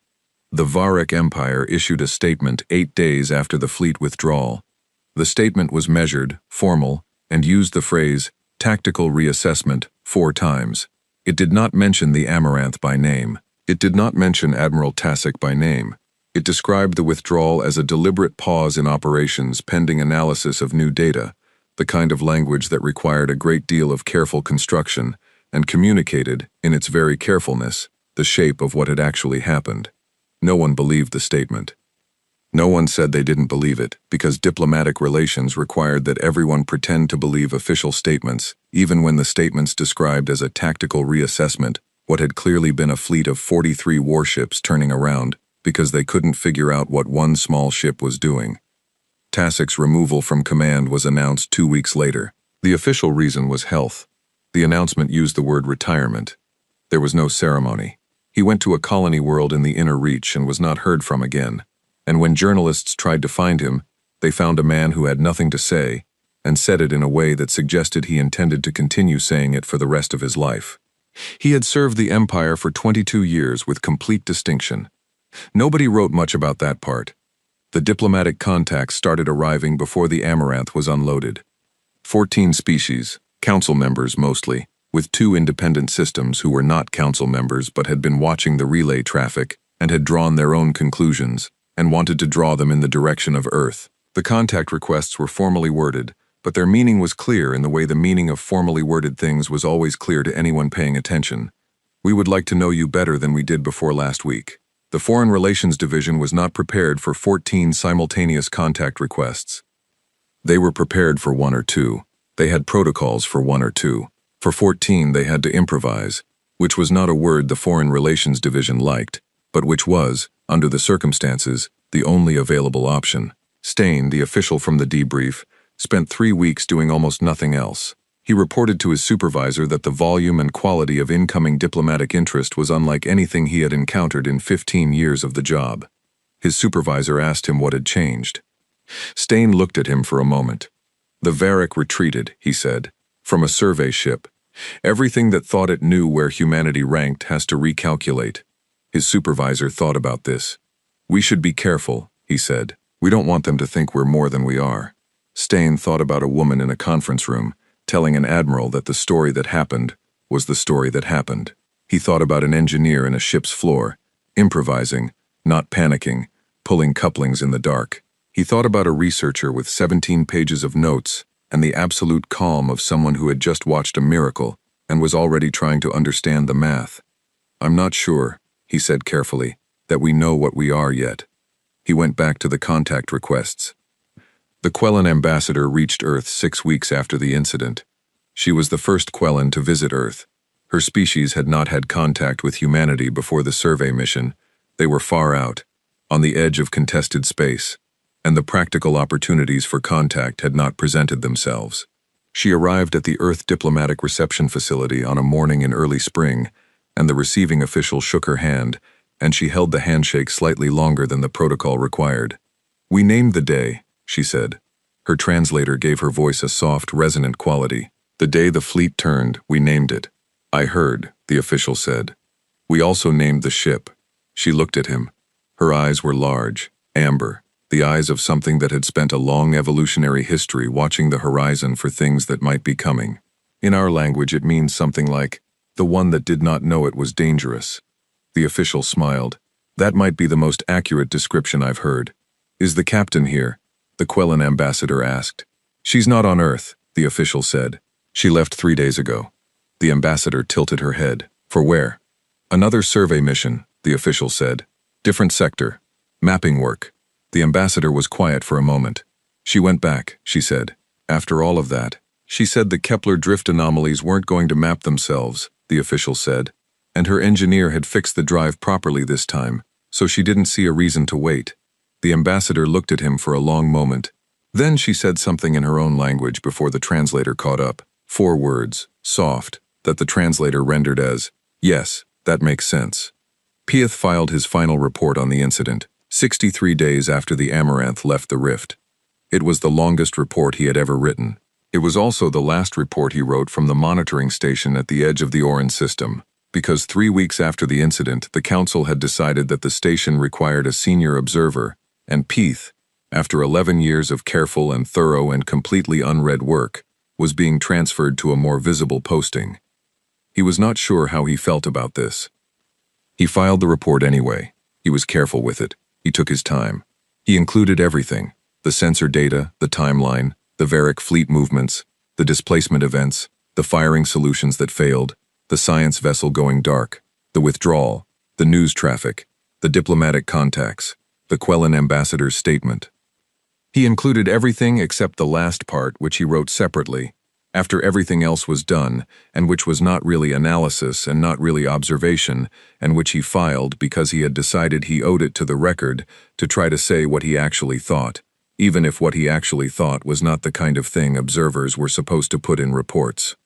The Varric Empire issued a statement 8 days after the fleet withdrawal. The statement was measured, formal, and used the phrase, tactical reassessment, 4 times. It did not mention the Amaranth by name. It did not mention Admiral Tasic by name. It described the withdrawal as a deliberate pause in operations pending analysis of new data, the kind of language that required a great deal of careful construction and communicated, in its very carefulness, the shape of what had actually happened. No one believed the statement. No one said they didn't believe it, because diplomatic relations required that everyone pretend to believe official statements, even when the statements described as a tactical reassessment what had clearly been a fleet of 43 warships turning around because they couldn't figure out what one small ship was doing. Tasic's removal from command was announced 2 weeks later. The official reason was health. The announcement used the word retirement. There was no ceremony. He went to a colony world in the Inner Reach and was not heard from again. And when journalists tried to find him, they found a man who had nothing to say, and said it in a way that suggested he intended to continue saying it for the rest of his life. He had served the Empire for 22 years with complete distinction. Nobody wrote much about that part. The diplomatic contacts started arriving before the Amaranth was unloaded. 14 species, council members mostly, with 2 independent systems who were not council members but had been watching the relay traffic and had drawn their own conclusions, and wanted to draw them in the direction of Earth. The contact requests were formally worded, but their meaning was clear in the way the meaning of formally worded things was always clear to anyone paying attention. We would like to know you better than we did before last week. The Foreign Relations Division was not prepared for 14 simultaneous contact requests. They were prepared for 1 or 2. They had protocols for 1 or 2. For 14 they had to improvise, which was not a word the Foreign Relations Division liked, but which was, under the circumstances, the only available option. Stain, the official from the debrief, spent 3 weeks doing almost nothing else. He reported to his supervisor that the volume and quality of incoming diplomatic interest was unlike anything he had encountered in 15 years of the job. His supervisor asked him what had changed. Stain looked at him for a moment. The Varric retreated, he said, from a survey ship. Everything that thought it knew where humanity ranked has to recalculate. His supervisor thought about this. We should be careful, he said. We don't want them to think we're more than we are. Stain thought about a woman in a conference room, telling an admiral that the story that happened was the story that happened. He thought about an engineer in a ship's floor, improvising, not panicking, pulling couplings in the dark. He thought about a researcher with 17 pages of notes and the absolute calm of someone who had just watched a miracle and was already trying to understand the math. I'm not sure, he said carefully, that we know what we are yet. He went back to the contact requests. The Quellan ambassador reached Earth 6 weeks after the incident. She was the first Quellan to visit Earth. Her species had not had contact with humanity before the survey mission. They were far out, on the edge of contested space, and the practical opportunities for contact had not presented themselves. She arrived at the Earth Diplomatic Reception Facility on a morning in early spring, and the receiving official shook her hand, and she held the handshake slightly longer than the protocol required. We named the day, she said. Her translator gave her voice a soft, resonant quality. The day the fleet turned, we named it. I heard, the official said. We also named the ship. She looked at him. Her eyes were large, amber, the eyes of something that had spent a long evolutionary history watching the horizon for things that might be coming. In our language it means something like, the one that did not know it was dangerous. The official smiled. That might be the most accurate description I've heard. Is the captain here? The Quellan ambassador asked. She's not on Earth, the official said. She left 3 days ago. The ambassador tilted her head. For where? Another survey mission, the official said. Different sector. Mapping work. The ambassador was quiet for a moment. She went back, she said. After all of that, she said the Kepler drift anomalies weren't going to map themselves, the official said, and her engineer had fixed the drive properly this time, so she didn't see a reason to wait. The ambassador looked at him for a long moment. Then she said something in her own language before the translator caught up. 4 words, soft, that the translator rendered as, yes, that makes sense. Pieth filed his final report on the incident, 63 days after the Amaranth left the rift. It was the longest report he had ever written. It was also the last report he wrote from the monitoring station at the edge of the Oran system, because 3 weeks after the incident, the council had decided that the station required a senior observer, and Pieth, after 11 years of careful and thorough and completely unread work, was being transferred to a more visible posting. He was not sure how he felt about this. He filed the report anyway. He was careful with it. He took his time. He included everything: the sensor data, the timeline, the Varric fleet movements, the displacement events, the firing solutions that failed, the science vessel going dark, the withdrawal, the news traffic, the diplomatic contacts, the Quellan ambassador's statement. He included everything except the last part, which he wrote separately, after everything else was done, and which was not really analysis and not really observation, and which he filed because he had decided he owed it to the record to try to say what he actually thought, even if what he actually thought was not the kind of thing observers were supposed to put in reports.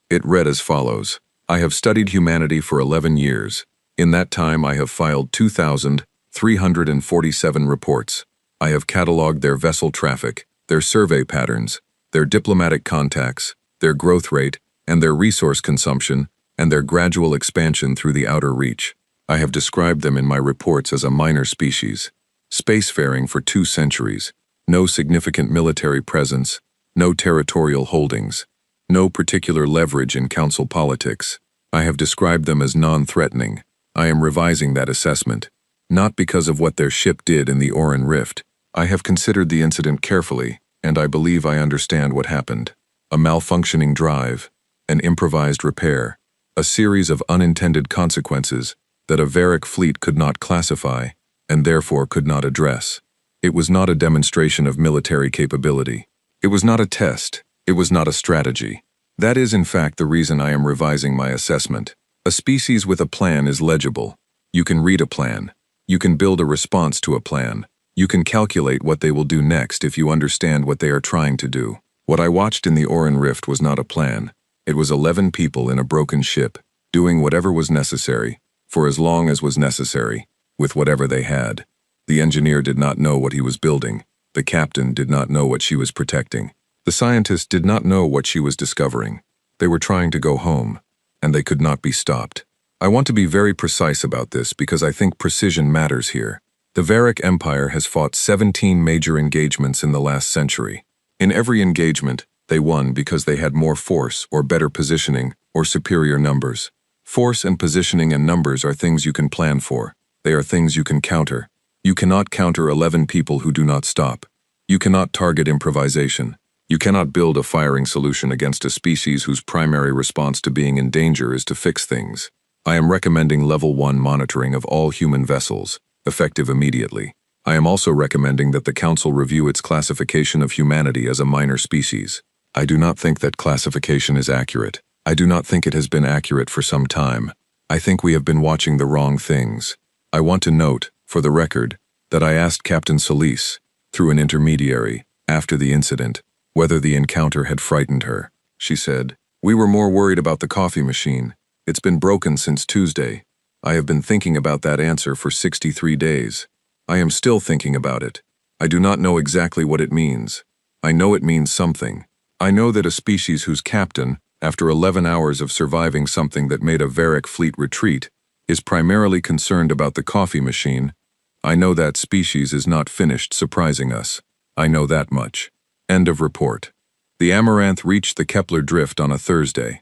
It read as follows: I have studied humanity for 11 years. In that time I have filed 2,347 reports. I have catalogued their vessel traffic, their survey patterns, their diplomatic contacts, their growth rate, and their resource consumption, and their gradual expansion through the outer reach. I have described them in my reports as a minor species, spacefaring for 2 centuries, no significant military presence, no territorial holdings, no particular leverage in council politics. I have described them as non-threatening. I am revising that assessment, not because of what their ship did in the Oran Rift. I have considered the incident carefully, and I believe I understand what happened. A malfunctioning drive, an improvised repair, a series of unintended consequences that a Varric fleet could not classify and therefore could not address. It was not a demonstration of military capability. It was not a test. It was not a strategy. That is, in fact, the reason I am revising my assessment. A species with a plan is legible. You can read a plan. You can build a response to a plan. You can calculate what they will do next if you understand what they are trying to do. What I watched in the Oran Rift was not a plan. It was 11 people in a broken ship, doing whatever was necessary, for as long as was necessary, with whatever they had. The engineer did not know what he was building. The captain did not know what she was protecting. The scientist did not know what she was discovering. They were trying to go home, and they could not be stopped. I want to be very precise about this because I think precision matters here. The Varric Empire has fought 17 major engagements in the last century. In every engagement, they won because they had more force or better positioning or superior numbers. Force and positioning and numbers are things you can plan for. They are things you can counter. You cannot counter 11 people who do not stop. You cannot target improvisation. You cannot build a firing solution against a species whose primary response to being in danger is to fix things. I am recommending Level 1 monitoring of all human vessels, effective immediately. I am also recommending that the Council review its classification of humanity as a minor species. I do not think that classification is accurate. I do not think it has been accurate for some time. I think we have been watching the wrong things. I want to note, for the record, that I asked Captain Solis, through an intermediary, after the incident, whether the encounter had frightened her. She said, "We were more worried about the coffee machine. It's been broken since Tuesday. I have been thinking about that answer for 63 days. I am still thinking about it. I do not know exactly what it means. I know it means something. I know that a species whose captain, after 11 hours of surviving something that made a Varric fleet retreat, is primarily concerned about the coffee machine. I know that species is not finished surprising us. I know that much." End of report. The Amaranth reached the Kepler drift on a Thursday.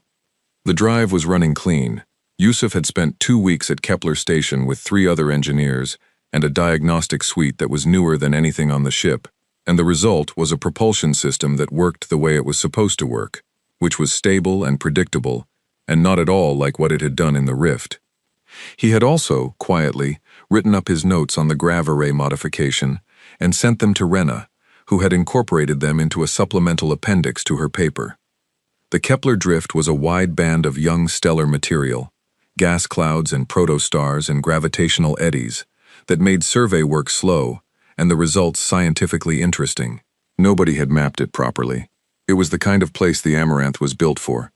The drive was running clean. Yusuf had spent 2 weeks at Kepler Station with 3 other engineers and a diagnostic suite that was newer than anything on the ship, and the result was a propulsion system that worked the way it was supposed to work, which was stable and predictable, and not at all like what it had done in the Rift. He had also, quietly, written up his notes on the grav array modification and sent them to Rena, who had incorporated them into a supplemental appendix to her paper. The Kepler drift was a wide band of young stellar material, gas clouds and protostars and gravitational eddies, that made survey work slow and the results scientifically interesting. Nobody had mapped it properly. It was the kind of place the Amaranth was built for.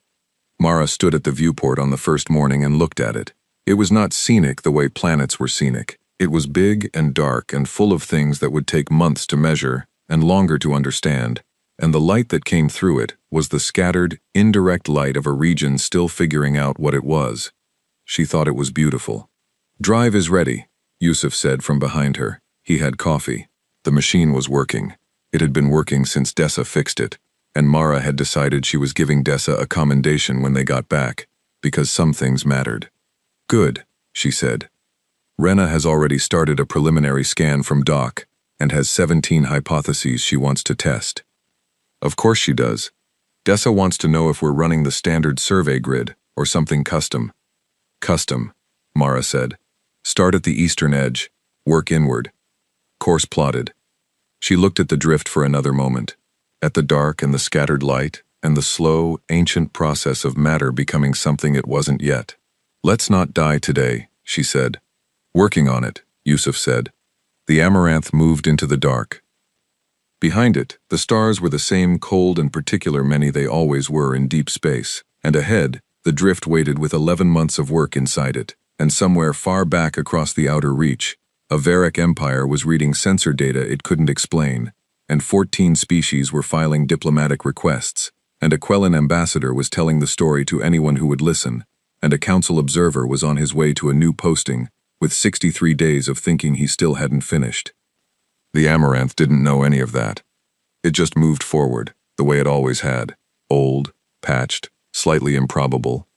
Mara stood at the viewport on the first morning and looked at it. It was not scenic the way planets were scenic. It was big and dark and full of things that would take months to measure and longer to understand, and the light that came through it was the scattered, indirect light of a region still figuring out what it was. She thought it was beautiful. "Drive is ready," Yusuf said from behind her. He had coffee. The machine was working. It had been working since Dessa fixed it, and Mara had decided she was giving Dessa a commendation when they got back, because some things mattered. "Good," she said. "Rena has already started a preliminary scan from Doc and has 17 hypotheses she wants to test." "Of course she does. Dessa wants to know if we're running the standard survey grid or something custom." "Custom," Mara said. "Start at the eastern edge, work inward." Course plotted. She looked at the drift for another moment, at the dark and the scattered light, and the slow, ancient process of matter becoming something it wasn't yet. "Let's not die today," she said. "Working on it," Yusuf said. The amaranth moved into the dark. Behind it, the stars were the same cold and particular many they always were in deep space, and ahead, the drift waited with 11 months of work inside it, and somewhere far back across the outer reach, a Varric empire was reading sensor data it couldn't explain, and 14 species were filing diplomatic requests, and a Quellan ambassador was telling the story to anyone who would listen, and a council observer was on his way to a new posting, with 63 days of thinking he still hadn't finished. The amaranth didn't know any of that. It just moved forward, the way it always had, old, patched, slightly improbable,